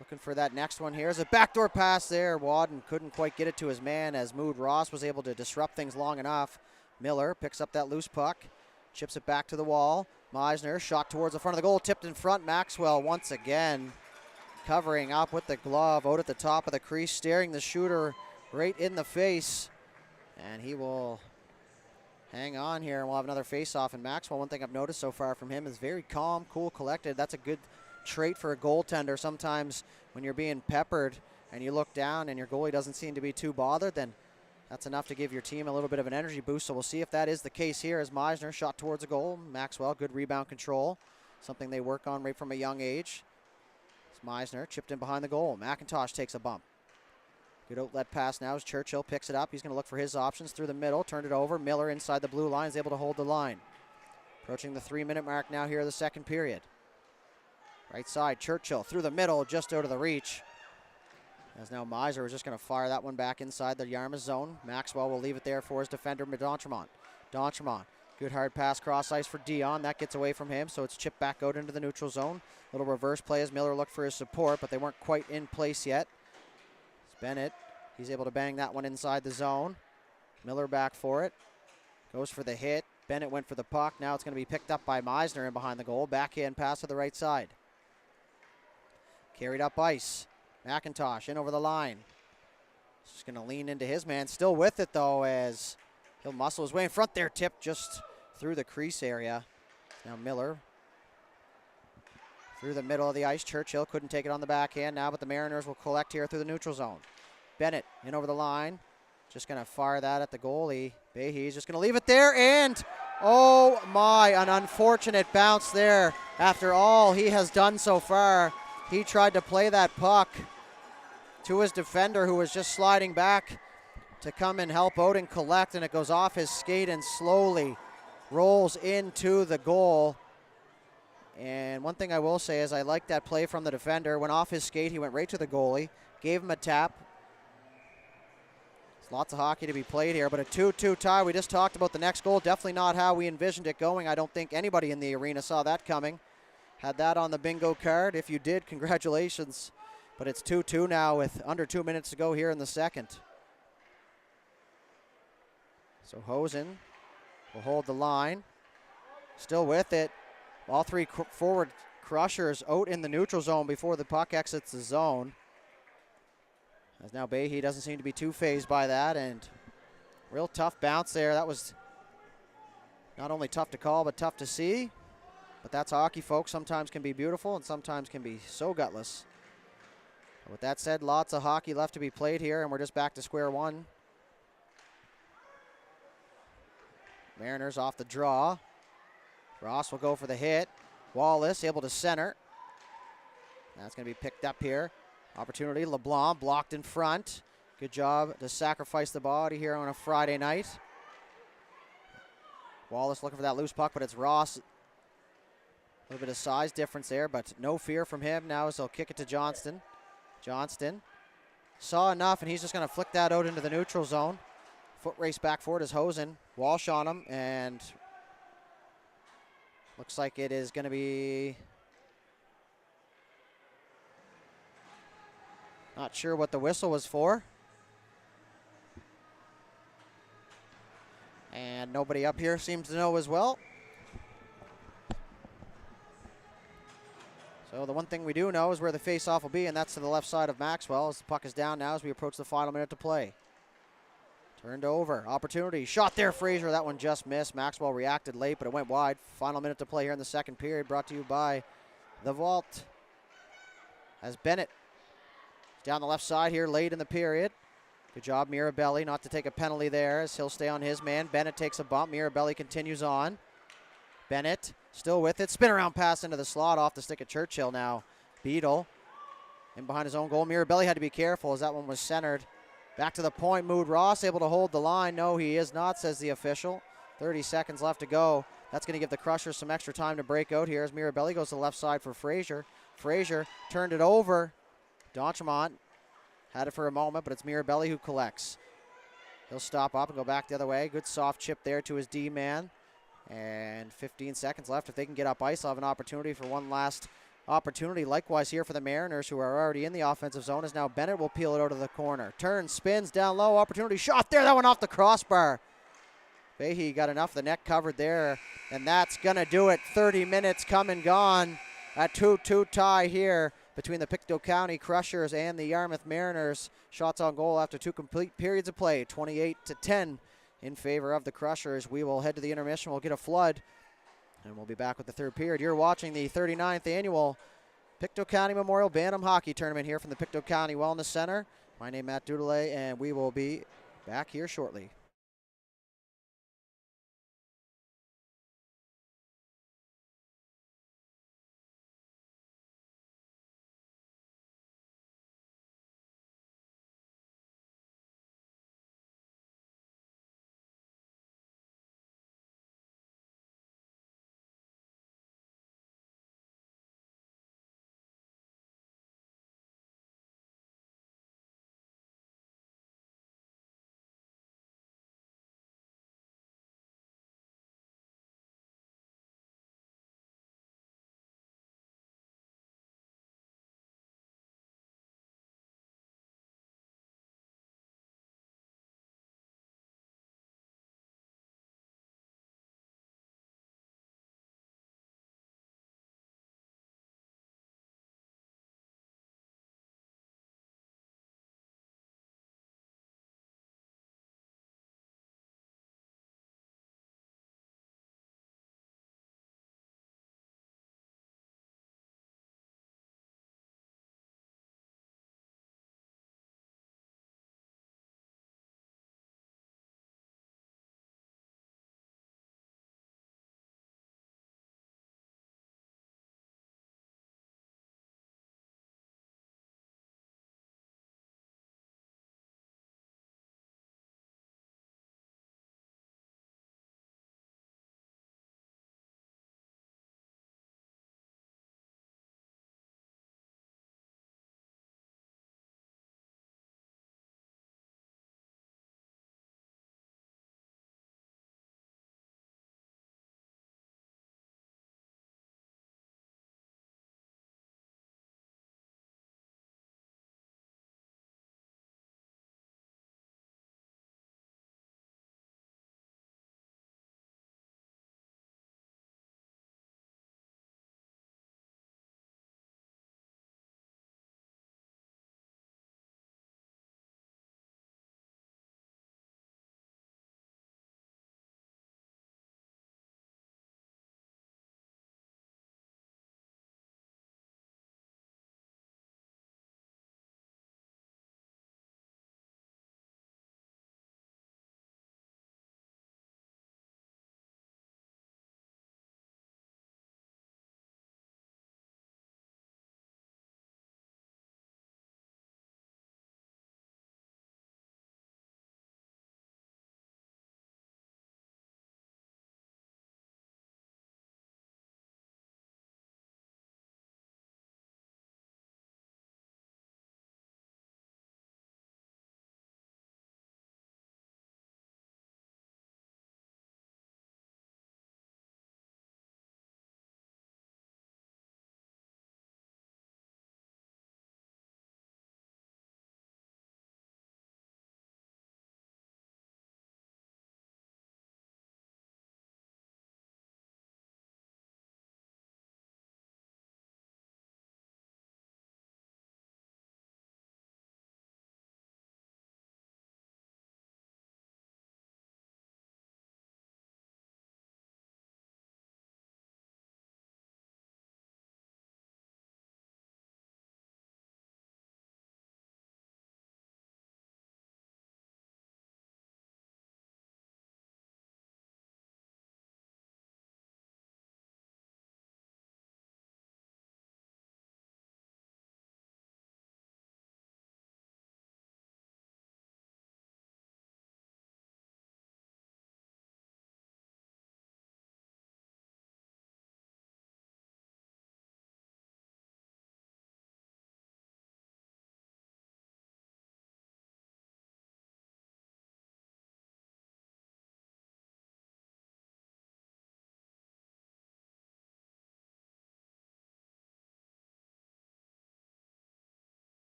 looking for that next one here. There's a backdoor pass there. Wadden couldn't quite get it to his man as Mood Ross was able to disrupt things long enough. Miller picks up that loose puck, chips it back to the wall. Meisner shot towards the front of the goal, tipped in front. Maxwell once again covering up with the glove out at the top of the crease, staring the shooter right in the face. And he will hang on here, and we'll have another face-off. And Maxwell, one thing I've noticed so far from him is very calm, cool, collected. That's a good trait for a goaltender. Sometimes when you're being peppered and you look down and your goalie doesn't seem to be too bothered, then that's enough to give your team a little bit of an energy boost. So we'll see if that is the case here as Meisner shot towards a goal. Maxwell, good rebound control, something they work on right from a young age. It's Meisner chipped in behind the goal. McIntosh takes a bump. Good outlet pass now as Churchill picks it up. He's going to look for his options through the middle, turned it over. Miller inside the blue line is able to hold the line. Approaching the 3-minute mark now here of the second period. Right side, Churchill through the middle, just out of the reach. As now Meisner is just going to fire that one back inside the Yarmouth zone. Maxwell will leave it there for his defender, D'Entremont. D'Entremont, good hard pass cross ice for Dion. That gets away from him, so it's chipped back out into the neutral zone. Little reverse play as Miller looked for his support, but they weren't quite in place yet. It's Bennett. He's able to bang that one inside the zone. Miller back for it. Goes for the hit. Bennett went for the puck. Now it's going to be picked up by Meisner in behind the goal. Backhand pass to the right side. Carried up ice. McIntosh in over the line. Just going to lean into his man. Still with it, though, as he'll muscle his way in front there. Tipped just through the crease area. Now Miller through the middle of the ice. Churchill couldn't take it on the backhand now, but the Mariners will collect here through the neutral zone. Bennett in over the line. Just going to fire that at the goalie. Behe's just going to leave it there, and oh my, an unfortunate bounce there. After all he has done so far, he tried to play that puck to his defender who was just sliding back to come and help out and collect, and it goes off his skate and slowly rolls into the goal. And one thing I will say is I like that play from the defender. Went off his skate, he went right to the goalie, gave him a tap. There's lots of hockey to be played here, but a 2-2 tie. We just talked about the next goal. Definitely not how we envisioned it going. I don't think anybody in the arena saw that coming. Had that on the bingo card. If you did, congratulations. But it's 2-2 now with under 2 minutes to go here in the second. So Hosen will hold the line. Still with it. All three forward crushers out in the neutral zone before the puck exits the zone. As now Behe doesn't seem to be too fazed by that, and real tough bounce there. That was not only tough to call, but tough to see. But that's hockey, folks. Sometimes can be beautiful and sometimes can be so gutless. But with that said, lots of hockey left to be played here, and we're just back to square one. Mariners off the draw. Ross will go for the hit. Wallace able to center. That's going to be picked up here. Opportunity, LeBlanc blocked in front. Good job to sacrifice the body here on a Friday night. Wallace looking for that loose puck, but it's Ross. A little bit of size difference there, but no fear from him now as they'll kick it to Johnston. Johnston saw enough, and he's just going to flick that out into the neutral zone. Foot race back forward as Hosen. Walsh on him, and looks like it is going to be, not sure what the whistle was for. And nobody up here seems to know as well. So the one thing we do know is where the face-off will be, and that's to the left side of Maxwell as the puck is down now as we approach the final minute to play. Turned over. Opportunity. Shot there, Fraser. That one just missed. Maxwell reacted late, but it went wide. Final minute to play here in the second period, brought to you by The Vault. As Bennett down the left side here late in the period. Good job, Mirabelli, not to take a penalty there as he'll stay on his man. Bennett takes a bump. Mirabelli continues on. Bennett still with it. Spin around pass into the slot off the stick of Churchill now. Beadle in behind his own goal. Mirabelli had to be careful as that one was centered. Back to the point, Mood Ross able to hold the line. No, he is not, says the official. 30 seconds left to go. That's going to give the Crushers some extra time to break out here as Mirabelli goes to the left side for Fraser. Fraser turned it over. D'Entremont had it for a moment, but it's Mirabelli who collects. He'll stop up and go back the other way. Good soft chip there to his D-man. And 15 seconds left. If they can get up ice, they'll have an opportunity for one last opportunity. Likewise here for the Mariners, who are already in the offensive zone, as now Bennett will peel it out of the corner. Turns, spins, down low, opportunity, shot there. That one off the crossbar. Behe got enough of the net covered there, and that's going to do it. 30 minutes come and gone. A 2-2 tie here between the Pictou County Crushers and the Yarmouth Mariners. Shots on goal after 2 complete periods of play, 28-10 in favor of the Crushers. We will head to the intermission. We'll get a flood, and we'll be back with the third period. You're watching the 39th annual Pictou County Memorial Bantam Hockey Tournament here from the Pictou County Wellness Center. My name is Matt Dudelet, and we will be back here shortly.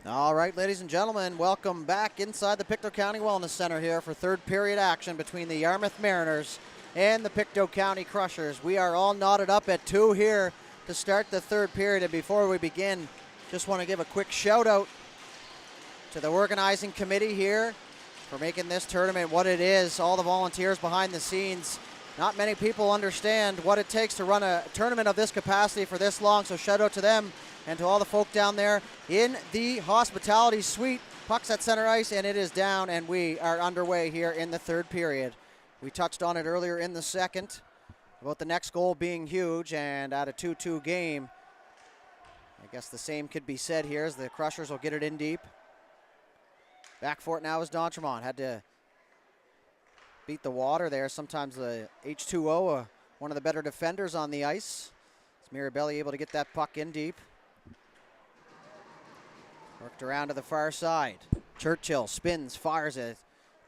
All right, ladies and gentlemen, welcome back inside the Pictou County Wellness Center here for third period action between the Yarmouth Mariners and the Pictou County Crushers. We are all knotted up at 2 here to start the third period, and before we begin, just want to give a quick shout out to the organizing committee here for making this tournament what it is, all the volunteers behind the scenes. Not many people understand what it takes to run a tournament of this capacity for this long, so shout out to them and to all the folk down there in the hospitality suite. Puck's at center ice, and it is down, and we are underway here in the third period. We touched on it earlier in the second about the next goal being huge, and at a 2-2 game, I guess the same could be said here as the Crushers will get it in deep. Back for it now is D'Entremont. Had to beat the water there. Sometimes the H2O, one of the better defenders on the ice. It's Mirabelli able to get that puck in deep. Worked around to the far side. Churchill spins, fires it,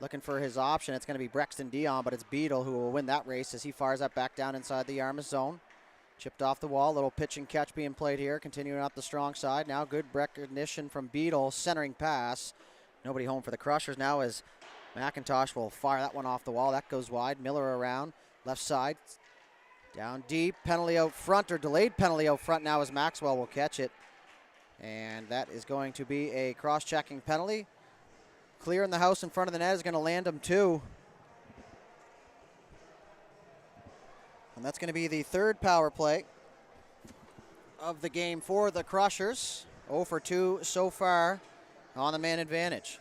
looking for his option. It's going to be Brexton Dion, but it's Beadle who will win that race as he fires that back down inside the Yarmouth zone. Chipped off the wall, little pitch and catch being played here, continuing up the strong side. Now good recognition from Beadle, centering pass. Nobody home for the Crushers now as McIntosh will fire that one off the wall. That goes wide. Miller around, left side. Down deep, penalty out front, or delayed penalty out front now as Maxwell will catch it. And that is going to be a cross-checking penalty. Clear in the house in front of the net is going to land him too. And that's going to be the third power play of the game for the Crushers. 0 for 2 so far on the man advantage.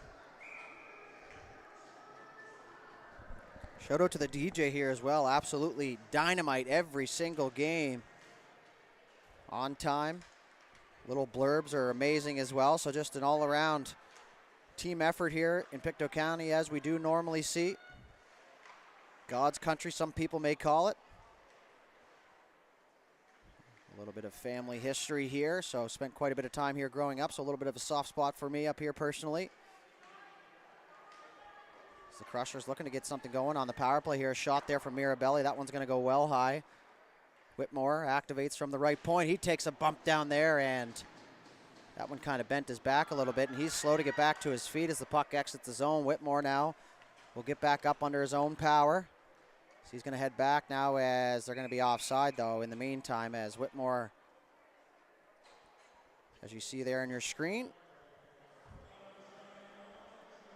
Shout out to the DJ here as well. Absolutely dynamite every single game. On time. Little blurbs are amazing as well. So just an all-around team effort here in Pictou County as we do normally see. God's country, some people may call it. A little bit of family history here. So spent quite a bit of time here growing up. So a little bit of a soft spot for me up here personally. The Crushers looking to get something going on the power play here. A shot there from Mirabelli. That one's going to go well high. Whitmore activates from the right point. He takes a bump down there, and that one kind of bent his back a little bit, and he's slow to get back to his feet as the puck exits the zone. Whitmore now will get back up under his own power. So he's going to head back now as they're going to be offside, though, in the meantime, as Whitmore, as you see there on your screen,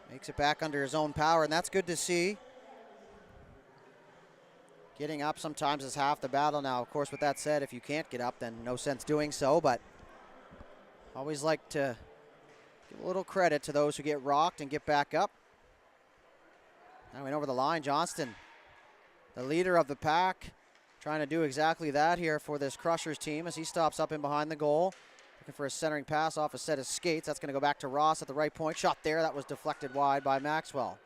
makes it back under his own power, and that's good to see. Getting up sometimes is half the battle. Now, of course, with that said, if you can't get up, then no sense doing so, but always like to give a little credit to those who get rocked and get back up. Now went over the line. Johnston, the leader of the pack, trying to do exactly that here for this Crushers team as he stops up in behind the goal. Looking for a centering pass off a set of skates. That's going to go back to Ross at the right point. Shot there. That was deflected wide by Maxwell.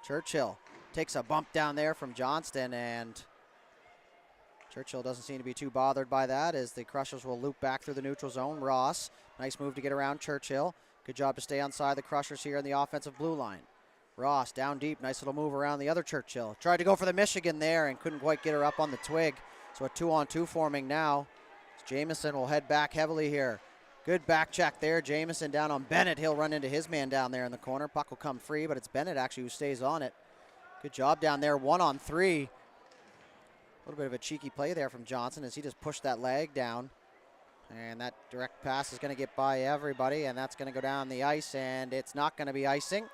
Churchill takes a bump down there from Johnston, and Churchill doesn't seem to be too bothered by that as the Crushers will loop back through the neutral zone. Ross, nice move to get around Churchill. Good job to stay onside the Crushers here in the offensive blue line. Ross down deep. Nice little move around the other Churchill. Tried to go for the Michigan there and couldn't quite get her up on the twig. So a 2-on-2 forming now. Jamison will head back heavily here. Good back check there. Jamison down on Bennett. He'll run into his man down there in the corner. Puck will come free, but it's Bennett actually who stays on it. Good job down there. 1-on-3. A little bit of a cheeky play there from Johnson as he just pushed that leg down. And that direct pass is going to get by everybody, and that's going to go down the ice, and it's not going to be icing.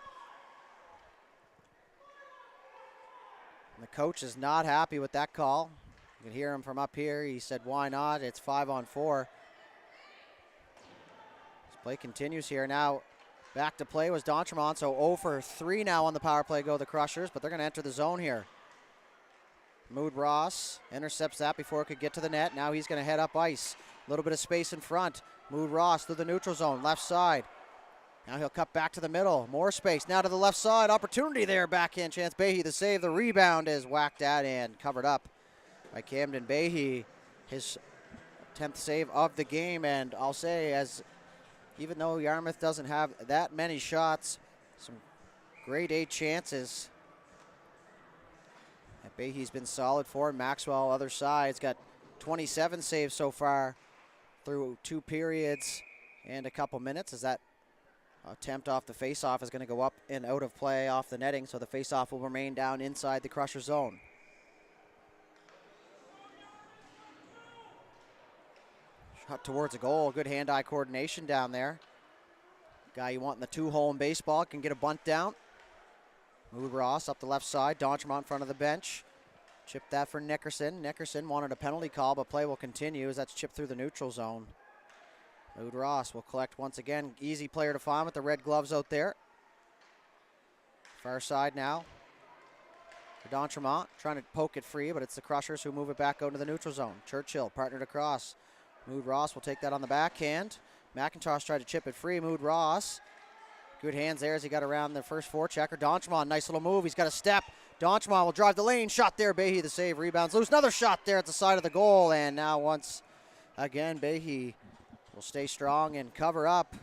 And the coach is not happy with that call. You can hear him from up here. He said, why not? It's 5-on-4. This play continues here. Now back to play was D'Entremont, so 0 for 3 now on the power play go the Crushers, but they're going to enter the zone here. Mood Ross intercepts that before it could get to the net. Now he's going to head up ice. A little bit of space in front. Mood Ross through the neutral zone, left side. Now he'll cut back to the middle. More space. Now to the left side. Opportunity there. Backhand chance. Behe the save. The rebound is whacked at and covered up by Camden Behe. His 10th save of the game. And I'll say, as even though Yarmouth doesn't have that many shots, some grade A chances. And Behe's been solid for him. Maxwell, other side, has got 27 saves so far through 2 periods and a couple minutes as that attempt off the face-off is going to go up and out of play off the netting, so the face-off will remain down inside the Crusher zone. Shot towards a goal. Good hand-eye coordination down there. Guy you want in the two-hole in baseball can get a bunt down. Mood Ross up the left side. Donchermont in front of the bench. Chip that for Nickerson. Nickerson wanted a penalty call, but play will continue as that's chipped through the neutral zone. Mood Ross will collect once again. Easy player to find with the red gloves out there. Far side now for Donchermont. Trying to poke it free, but it's the Crushers who move it back out into the neutral zone. Churchill partnered across. Mood Ross will take that on the backhand. McIntosh tried to chip it free. Mood Ross. Good hands there as he got around the first forechecker. Donchermont, nice little move. He's got a step. Donchermont will drive the lane. Shot there. Behe the save. Rebounds loose. Another shot there at the side of the goal. And now once again, Behe will stay strong and cover up.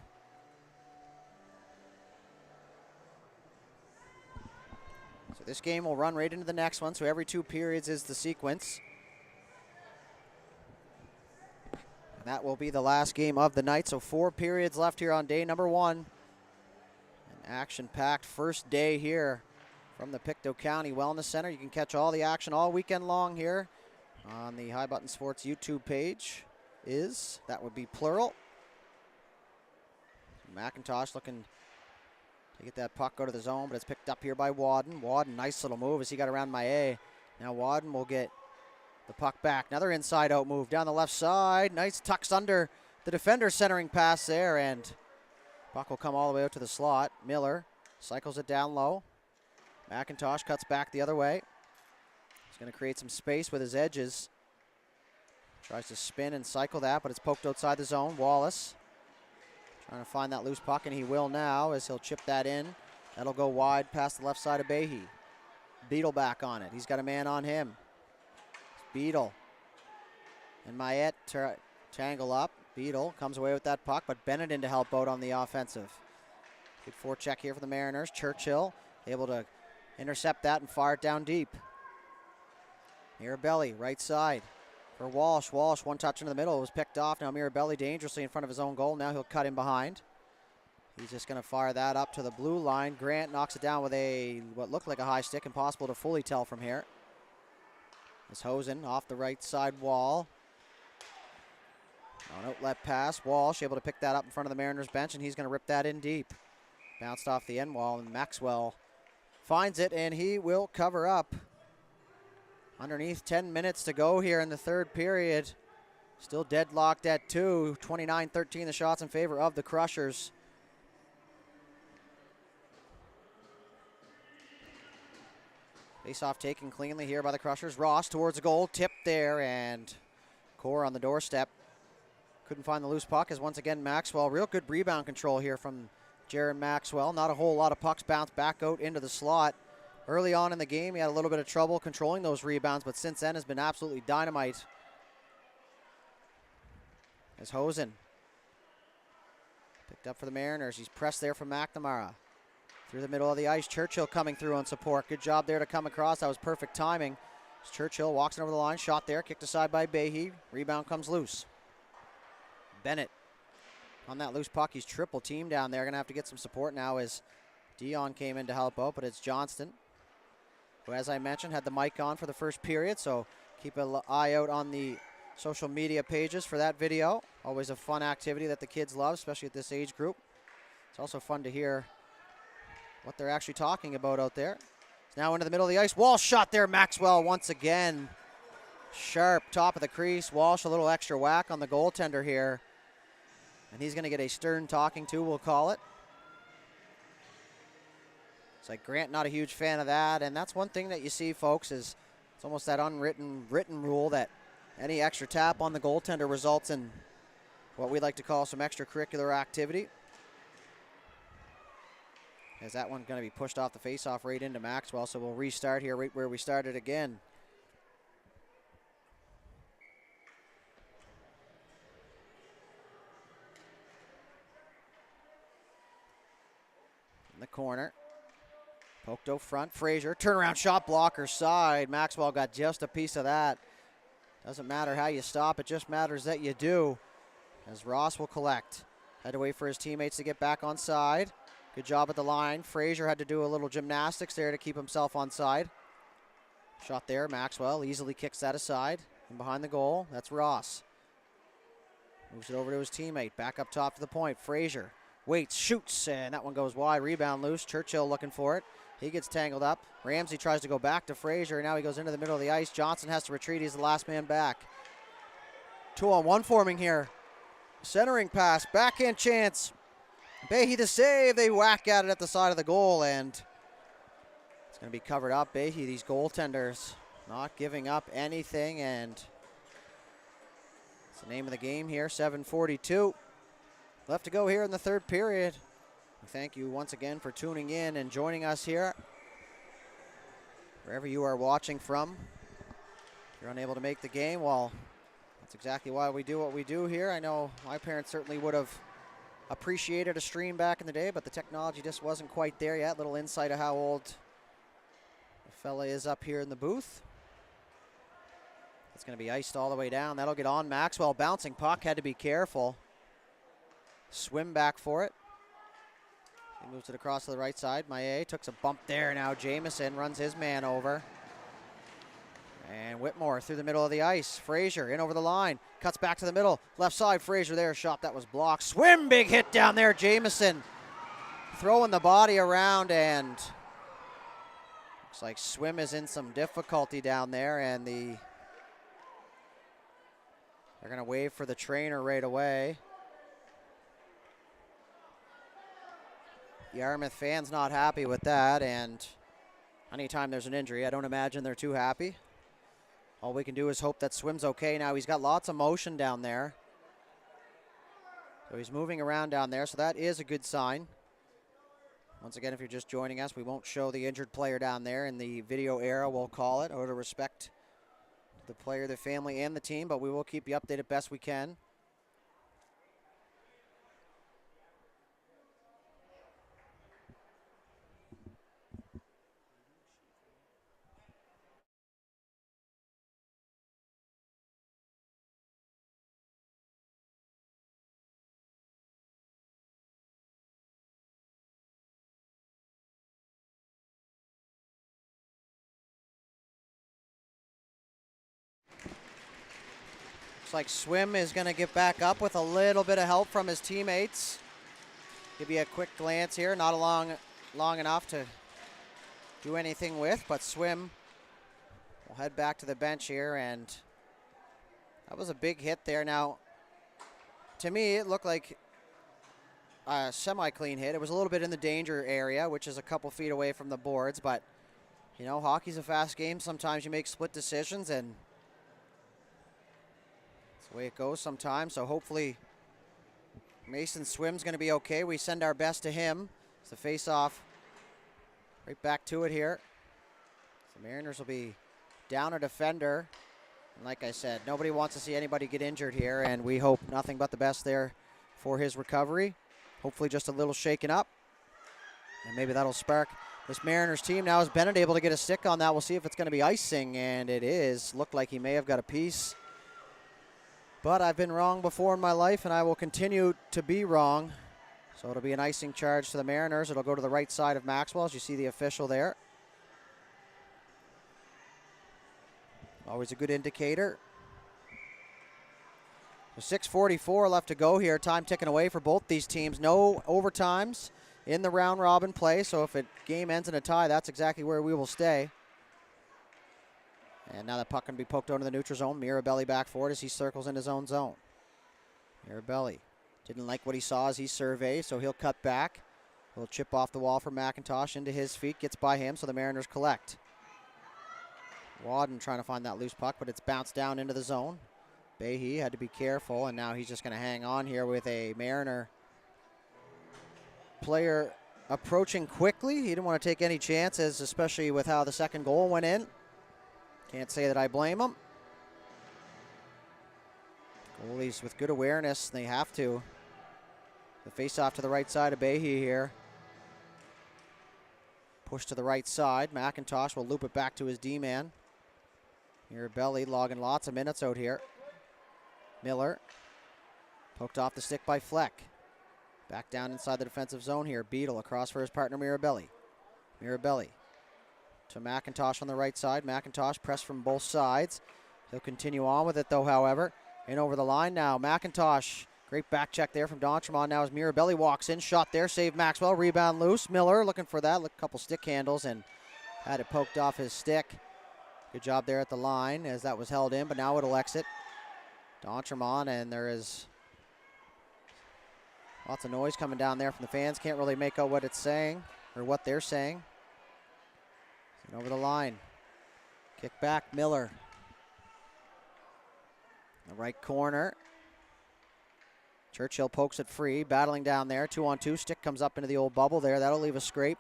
So this game will run right into the next one. So every 2 periods is the sequence. And that will be the last game of the night. So 4 periods left here on day number 1. An action-packed first day here from the Pictou County Wellness Center. You can catch all the action all weekend long here on the High Button Sports YouTube page. That would be plural. McIntosh looking to get that puck out of the zone, but it's picked up here by Wadden. Wadden, nice little move as he got around Maillet. Now Wadden will get the puck back. Another inside-out move down the left side. Nice tucks under the defender, centering pass there, and puck will come all the way out to the slot. Miller cycles it down low. McIntosh cuts back the other way. He's going to create some space with his edges. Tries to spin and cycle that, but it's poked outside the zone. Wallace trying to find that loose puck, and he will now as he'll chip that in. That'll go wide past the left side of Behe. Beadle back on it. He's got a man on him. Beadle and Maillet tangle up. Beadle comes away with that puck, but Bennett in to help out on the offensive. Good forecheck here for the Mariners. Churchill able to intercept that and fire it down deep. Mirabelli, right side for Walsh. Walsh, one touch into the middle. It was picked off. Now Mirabelli dangerously in front of his own goal. Now he'll cut in behind. He's just going to fire that up to the blue line. Grant knocks it down with what looked like a high stick. Impossible to fully tell from here. As Hosen off the right side wall. On outlet pass. Walsh able to pick that up in front of the Mariners bench, and he's going to rip that in deep. Bounced off the end wall, and Maxwell finds it, and he will cover up. Underneath 10 minutes to go here in the third period. Still deadlocked at 2. 29-13 the shots in favor of the Crushers. Face-off taken cleanly here by the Crushers. Ross towards the goal. Tipped there, and Core on the doorstep. Couldn't find the loose puck as once again Maxwell. Real good rebound control here from Jaron Maxwell. Not a whole lot of pucks bounced back out into the slot. Early on in the game, he had a little bit of trouble controlling those rebounds, but since then has been absolutely dynamite. As Hosen picked up for the Mariners. He's pressed there from McNamara. Through the middle of the ice, Churchill coming through on support. Good job there to come across. That was perfect timing. As Churchill walks over the line, shot there, kicked aside by Behe. Rebound comes loose. Bennett on that loose puck. He's triple teamed down there. Going to have to get some support now as Dion came in to help out, but it's Johnston, who, as I mentioned, had the mic on for the first period, so keep an eye out on the social media pages for that video. Always a fun activity that the kids love, especially at this age group. It's also fun to hear what they're actually talking about out there. It's now into the middle of the ice. Walsh shot there. Maxwell once again. Sharp, top of the crease. Walsh a little extra whack on the goaltender here. And he's going to get a stern talking to, we'll call it. It's like Grant, not a huge fan of that. And that's one thing that you see, folks, is it's almost that written rule that any extra tap on the goaltender results in what we like to call some extracurricular activity. As that one's going to be pushed off the faceoff right into Maxwell, so we'll restart here right where we started again. In the corner. Pictou front. Fraser. Turnaround shot, blocker side. Maxwell got just a piece of that. Doesn't matter how you stop. It just matters that you do. As Ross will collect. Had to wait for his teammates to get back on side. Good job at the line. Fraser had to do a little gymnastics there to keep himself on side. Shot there. Maxwell easily kicks that aside. And behind the goal, that's Ross. Moves it over to his teammate. Back up top to the point. Fraser waits, shoots, and that one goes wide. Rebound loose. Churchill looking for it. He gets tangled up. Ramsey tries to go back to Fraser. Now he goes into the middle of the ice. Johnson has to retreat. He's the last man back. 2-on-1 forming here. Centering pass. Backhand chance. Behe the save. They whack at it at the side of the goal, and it's going to be covered up. Behe, these goaltenders, not giving up anything, and it's the name of the game here. 7:42 left to go here in the third period. Thank you once again for tuning in and joining us here. Wherever you are watching from, if you're unable to make the game, well, that's exactly why we do what we do here. I know my parents certainly would have appreciated a stream back in the day, but the technology just wasn't quite there yet. Little insight of how old the fella is up here in the booth. It's going to be iced all the way down. That'll get on. Maxwell bouncing puck, had to be careful. Swim back for it. He moves it across to the right side. Maillet took a bump there. Now Jamieson runs his man over. And Whitmore through the middle of the ice. Fraser in over the line. Cuts back to the middle. Left side, Fraser there. Shot that was blocked. Swim, big hit down there. Jamieson throwing the body around, and looks like Swim is in some difficulty down there, and they're going to wave for the trainer right away. Yarmouth fans not happy with that, and anytime there's an injury, I don't imagine they're too happy. All we can do is hope that Swim's okay. Now he's got lots of motion down there. So he's moving around down there, so that is a good sign. Once again, if you're just joining us, we won't show the injured player down there in the video era, we'll call it, out of respect to the player, the family, and the team, but we will keep you updated best we can. Looks like Swim is going to get back up with a little bit of help from his teammates. Give you a quick glance here, not long enough to do anything with, but Swim will head back to the bench here, and that was a big hit there. Now, to me, it looked like a semi-clean hit. It was a little bit in the danger area, which is a couple feet away from the boards, but, you know, hockey's a fast game. Sometimes you make split decisions, and that's the way it goes sometimes. So hopefully Mason Swim's going to be okay. We send our best to him. It's the face-off. Right back to it here. The Mariners will be down a defender. And like I said, nobody wants to see anybody get injured here, and we hope nothing but the best there for his recovery. Hopefully just a little shaken up, and maybe that'll spark this Mariners team. Now is Bennett able to get a stick on that? We'll see if it's going to be icing, and it is. Looked like he may have got a piece. But I've been wrong before in my life, and I will continue to be wrong. So it'll be an icing charge to the Mariners. It'll go to the right side of Maxwell, as you see the official there. Always a good indicator. So 6:44 left to go here. Time ticking away for both these teams. No overtimes in the round robin play. So if a game ends in a tie, that's exactly where we will stay. And now that puck can be poked out of the neutral zone. Mirabelli back forward as he circles in his own zone. Mirabelli didn't like what he saw as he surveyed, so he'll cut back. He'll chip off the wall for McIntosh into his feet. Gets by him, so the Mariners collect. Wadden trying to find that loose puck, but it's bounced down into the zone. Behe had to be careful, and now he's just going to hang on here with a Mariner player approaching quickly. He didn't want to take any chances, especially with how the second goal went in. Can't say that I blame him. Goalies with good awareness, they have to. The face-off to the right side of Behe here. Push to the right side. McIntosh will loop it back to his D-man. Mirabelli logging lots of minutes out here. Miller. Poked off the stick by Fleck. Back down inside the defensive zone here. Beadle across for his partner Mirabelli. Mirabelli to McIntosh on the right side. McIntosh press from both sides. He'll continue on with it though, however. In over the line now. McIntosh, great back check there from D'Entremont now as Mirabelli walks in. Shot there, save Maxwell. Rebound loose. Miller looking for that. A couple stick handles and had it poked off his stick. Good job there at the line as that was held in, but now it'll exit. D'Entremont, and there is lots of noise coming down there from the fans. Can't really make out what it's saying or what they're saying. And over the line. Kick back, Miller. The right corner. Churchill pokes it free, battling down there. 2-on-2. Stick comes up into the old bubble there. That'll leave a scrape.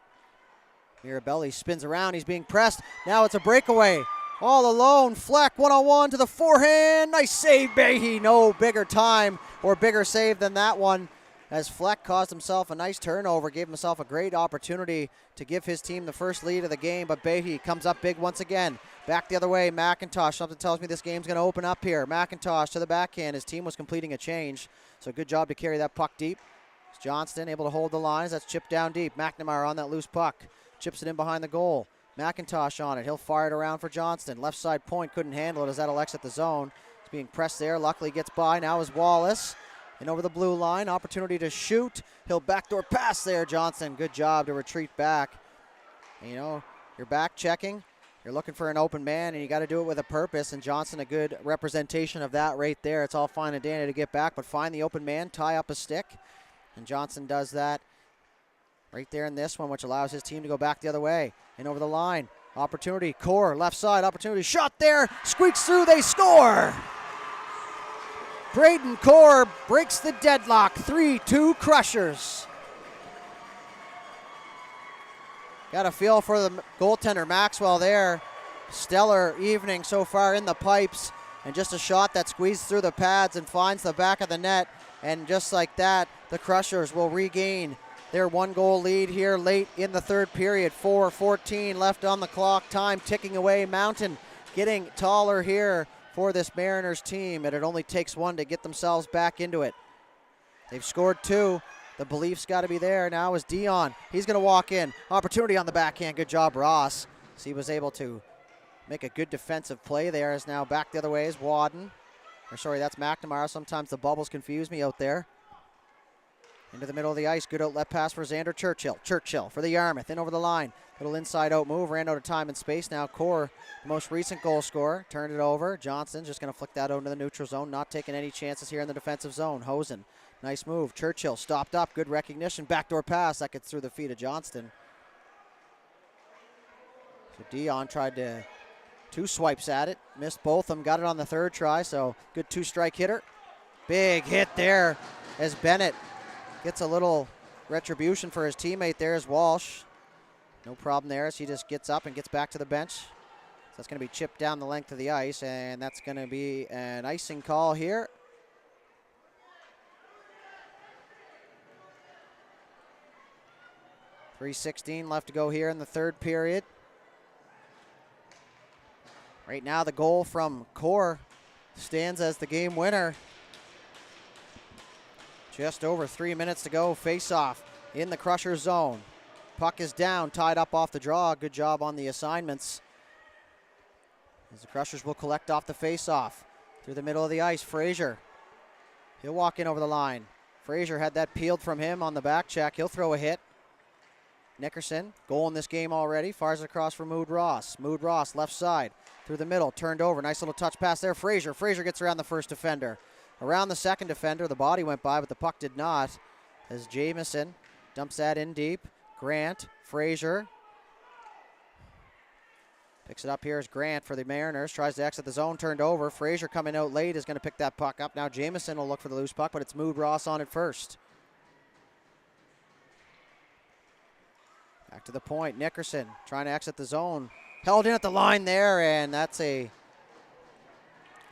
Mirabelli spins around. He's being pressed. Now it's a breakaway. All alone. Fleck 1-on-1 to the forehand. Nice save, Behe. No bigger time or bigger save than that one, as Fleck caused himself a nice turnover, gave himself a great opportunity to give his team the first lead of the game, but Behe comes up big once again. Back the other way, McIntosh. Something tells me this game's going to open up here. McIntosh to the backhand. His team was completing a change, so good job to carry that puck deep. Johnston able to hold the lines. That's chipped down deep. McNamara on that loose puck. Chips it in behind the goal. McIntosh on it. He'll fire it around for Johnston. Left side point couldn't handle it as that'll exit the zone. It's being pressed there. Luckily gets by. Now is Wallace. And over the blue line, opportunity to shoot. He'll backdoor pass there, Johnson. Good job to retreat back. And, you know, you're back checking. You're looking for an open man, and you got to do it with a purpose. And Johnson, a good representation of that right there. It's all fine and dandy to get back, but find the open man, tie up a stick. And Johnson does that right there in this one, which allows his team to go back the other way. And over the line, opportunity. Core, left side, opportunity. Shot there, squeaks through, they score! Braden Core breaks the deadlock. 3-2 Crushers. Got a feel for the goaltender Maxwell there. Stellar evening so far in the pipes. And just a shot that squeezed through the pads and finds the back of the net. And just like that, the Crushers will regain their 1-goal lead here late in the third period. 4:14 left on the clock. Time ticking away. Mountain getting taller here for this Mariners team, and it only takes one to get themselves back into it. They've scored 2. The belief's got to be there. Now is Dion. He's going to walk in. Opportunity on the backhand. Good job, Ross. So he was able to make a good defensive play there. Is now back the other way is Wadden. Or sorry, that's McNamara. Sometimes the bubbles confuse me out there. Into the middle of the ice. Good outlet pass for Xander Churchill. Churchill for the Yarmouth. In over the line. Little inside out move. Ran out of time and space. Now Core, the most recent goal scorer, turned it over. Johnson just going to flick that out into the neutral zone. Not taking any chances here in the defensive zone. Hosen. Nice move. Churchill stopped up. Good recognition. Backdoor pass. That gets through the feet of Johnston. So Dion tried to 2 swipes at it. Missed both of them. Got it on the third try. So good 2-strike hitter. Big hit there as Bennett gets a little retribution for his teammate there as Walsh. No problem there as he just gets up and gets back to the bench. So that's going to be chipped down the length of the ice, and that's going to be an icing call here. .316 left to go here in the third period. Right now the goal from Core stands as the game winner. Just over 3 minutes to go. Face-off in the Crusher zone. Puck is down, tied up off the draw. Good job on the assignments. As the Crushers will collect off the face-off. Through the middle of the ice, Frazier. He'll walk in over the line. Frazier had that peeled from him on the back check. He'll throw a hit. Nickerson, goal in this game already. Fires it across for Mood Ross. Mood Ross, left side. Through the middle, turned over. Nice little touch pass there. Frazier. Frazier gets around the first defender. Around the second defender, the body went by, but the puck did not. As Jamieson dumps that in deep. Grant, Frazier. Picks it up here as Grant for the Mariners. Tries to exit the zone, turned over. Frazier coming out late is going to pick that puck up. Now Jamieson will look for the loose puck, but it's Mood Ross on it first. Back to the point. Nickerson trying to exit the zone. Held in at the line there, and that's a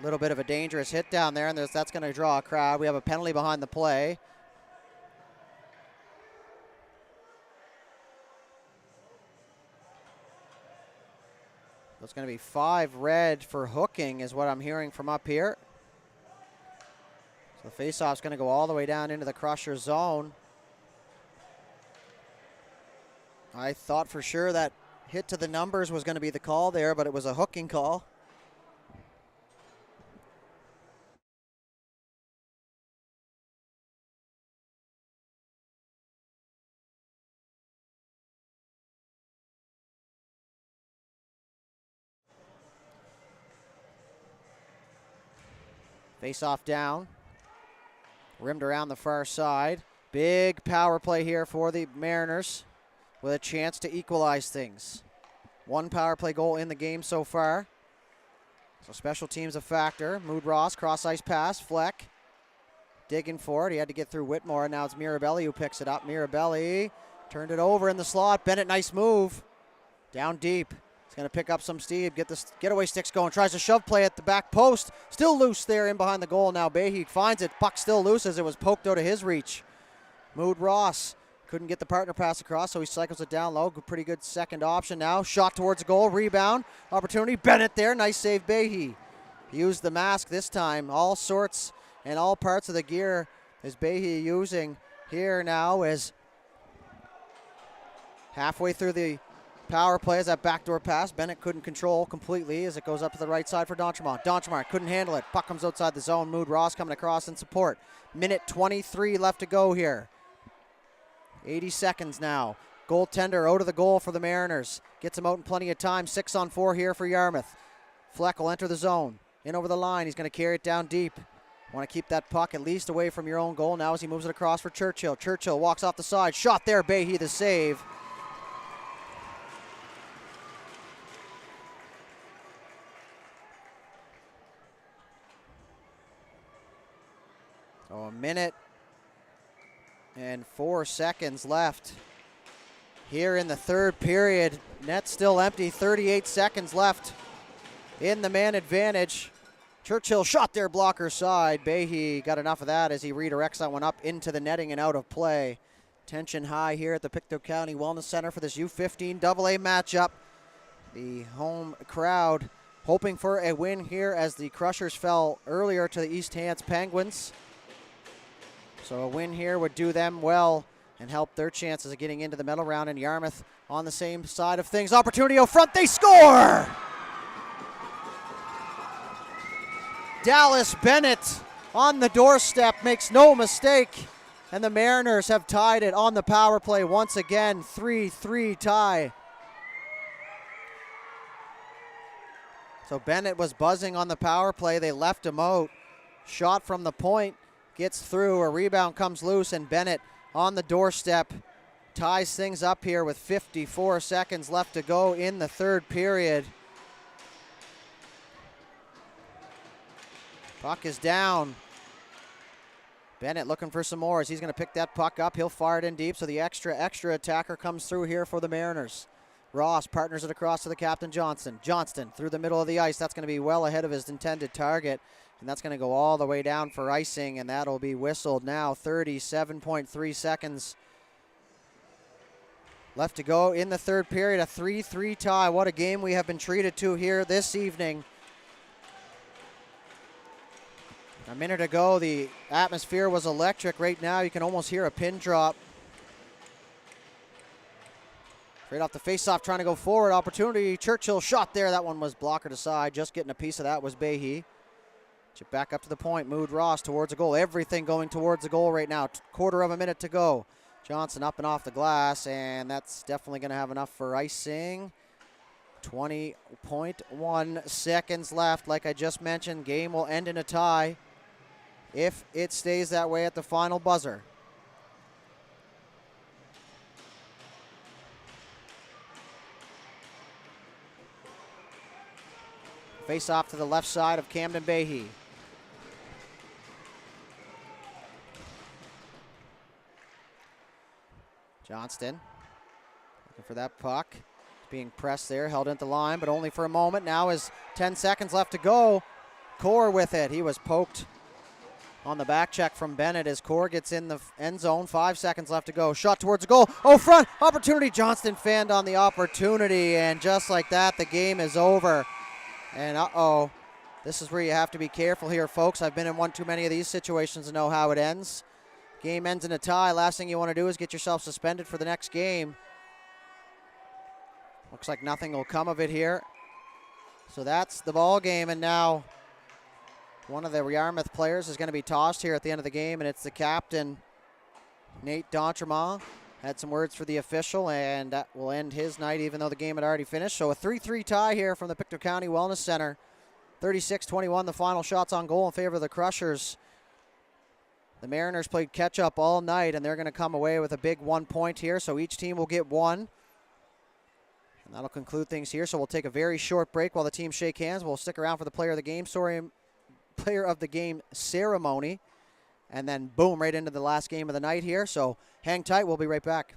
little bit of a dangerous hit down there, and that's going to draw a crowd. We have a penalty behind the play. It's going to be 5 red for hooking is what I'm hearing from up here. So the faceoff's going to go all the way down into the Crusher zone. I thought for sure that hit to the numbers was going to be the call there, but it was a hooking call. Face off down. Rimmed around the far side. Big power play here for the Mariners with a chance to equalize things. One power play goal in the game so far. So special teams a factor. Mood Ross, cross ice pass. Fleck digging for it. He had to get through Whitmore. Now it's Mirabelli who picks it up. Mirabelli turned it over in the slot. Bennett, nice move. Down deep. He's going to pick up some speed, get the getaway sticks going. Tries to shove play at the back post. Still loose there in behind the goal. Now Behe finds it. Puck still loose as it was poked out of his reach. Mood Ross couldn't get the partner pass across, so he cycles it down low. Pretty good second option now. Shot towards the goal. Rebound. Opportunity. Bennett there. Nice save, Behe. He used the mask this time. All sorts and all parts of the gear is Behe using here now as halfway through the power play as that backdoor pass. Bennett couldn't control completely as it goes up to the right side for D'Entremont. D'Entremont couldn't handle it. Puck comes outside the zone. Mood Ross coming across in support. Minute 23 left to go here. 80 seconds now. Goaltender out of the goal for the Mariners. Gets him out in plenty of time. 6-on-4 here for Yarmouth. Fleck will enter the zone. In over the line. He's going to carry it down deep. Want to keep that puck at least away from your own goal now as he moves it across for Churchill. Churchill walks off the side. Shot there. Behe the save. So a minute and 4 seconds left here in the third period. Net still empty. 38 seconds left in the man advantage. Churchill shot there, blocker side. Behe got enough of that as he redirects that one up into the netting and out of play. Tension high here at the Pictou County Wellness Center for this U15AA matchup. The home crowd hoping for a win here as the Crushers fell earlier to the East Hants Penguins. So a win here would do them well and help their chances of getting into the medal round. And Yarmouth on the same side of things. Opportunity out front. They score! Dallas Bennett on the doorstep makes no mistake. And the Mariners have tied it on the power play once again. 3-3 tie. So Bennett was buzzing on the power play. They left him out. Shot from the point. Gets through, a rebound comes loose, and Bennett on the doorstep ties things up here with 54 seconds left to go in the third period. Puck is down. Bennett looking for some more as he's going to pick that puck up. He'll fire it in deep, so the extra attacker comes through here for the Mariners. Ross partners it across to the captain, Johnston. Johnston through the middle of the ice. That's going to be well ahead of his intended target. And that's going to go all the way down for icing, and that'll be whistled now. 37.3 seconds left to go in the third period. A 3-3 tie. What a game we have been treated to here this evening. A minute ago, the atmosphere was electric. Right now, you can almost hear a pin drop. Straight off the faceoff, trying to go forward. Opportunity. Churchill shot there. That one was blockered aside. Just getting a piece of that was Behe. Chip back up to the point. Mood Ross towards the goal. Everything going towards the goal right now. Quarter of a minute to go. Johnson up and off the glass, and that's definitely going to have enough for icing. 20.1 seconds left. Like I just mentioned, game will end in a tie if it stays that way at the final buzzer. Face off to the left side of Camden Behe. Johnston looking for that puck. Being pressed there, held into the line, but only for a moment. Now is 10 seconds left to go. Core with it. He was poked on the back check from Bennett as Core gets in the end zone. 5 seconds left to go. Shot towards the goal. Oh, front. Opportunity. Johnston fanned on the opportunity, and just like that, the game is over. And uh-oh. This is where you have to be careful here, folks. I've been in one too many of these situations to know how it ends. Game ends in a tie. Last thing you want to do is get yourself suspended for the next game. Looks like nothing will come of it here. So that's the ball game, and now one of the Yarmouth players is going to be tossed here at the end of the game, and it's the captain, Nate D'Entremont. Had some words for the official, and that will end his night, even though the game had already finished. So a 3-3 tie here from the Pictou County Wellness Center. 36-21, the final shots on goal in favor of the Crushers. The Mariners played catch-up all night, and they're going to come away with a big 1 point here, so each team will get one. And that'll conclude things here, so we'll take a very short break while the teams shake hands. We'll stick around for the player of the game ceremony, and then boom, right into the last game of the night here. So hang tight, we'll be right back.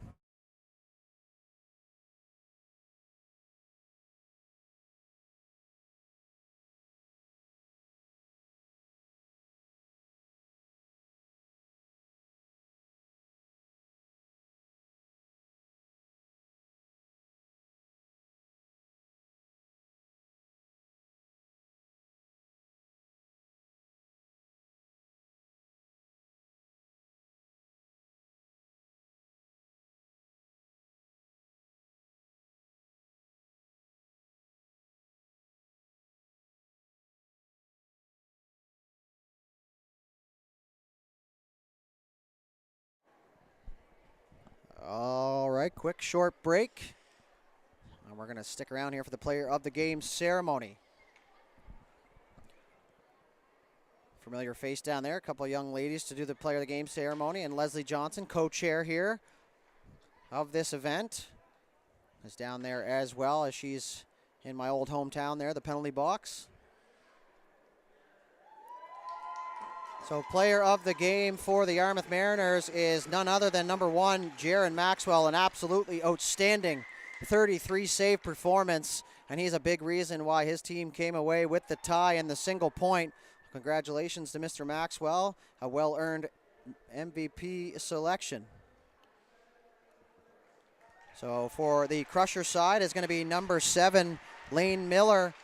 All right, quick short break. And we're going to stick around here for the player of the game ceremony. Familiar face down there, a couple of young ladies to do the player of the game ceremony, and Leslie Johnson, co-chair here of this event, is down there as well, as she's in my old hometown there, the penalty box. So player of the game for the Yarmouth Mariners is none other than number 1, Jaron Maxwell, an absolutely outstanding 33 save performance, and he's a big reason why his team came away with the tie and the single point. Congratulations to Mr. Maxwell, a well-earned MVP selection. So for the Crusher side is going to be number 7, Lane Miller.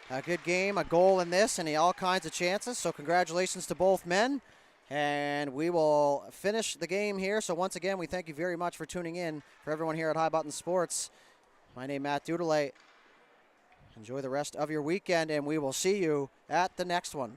A good game, a goal in this, and all kinds of chances. So congratulations to both men. And we will finish the game here. So once again, we thank you very much for tuning in. For everyone here at High Button Sports, my name is Matt Dudelay. Enjoy the rest of your weekend, and we will see you at the next one.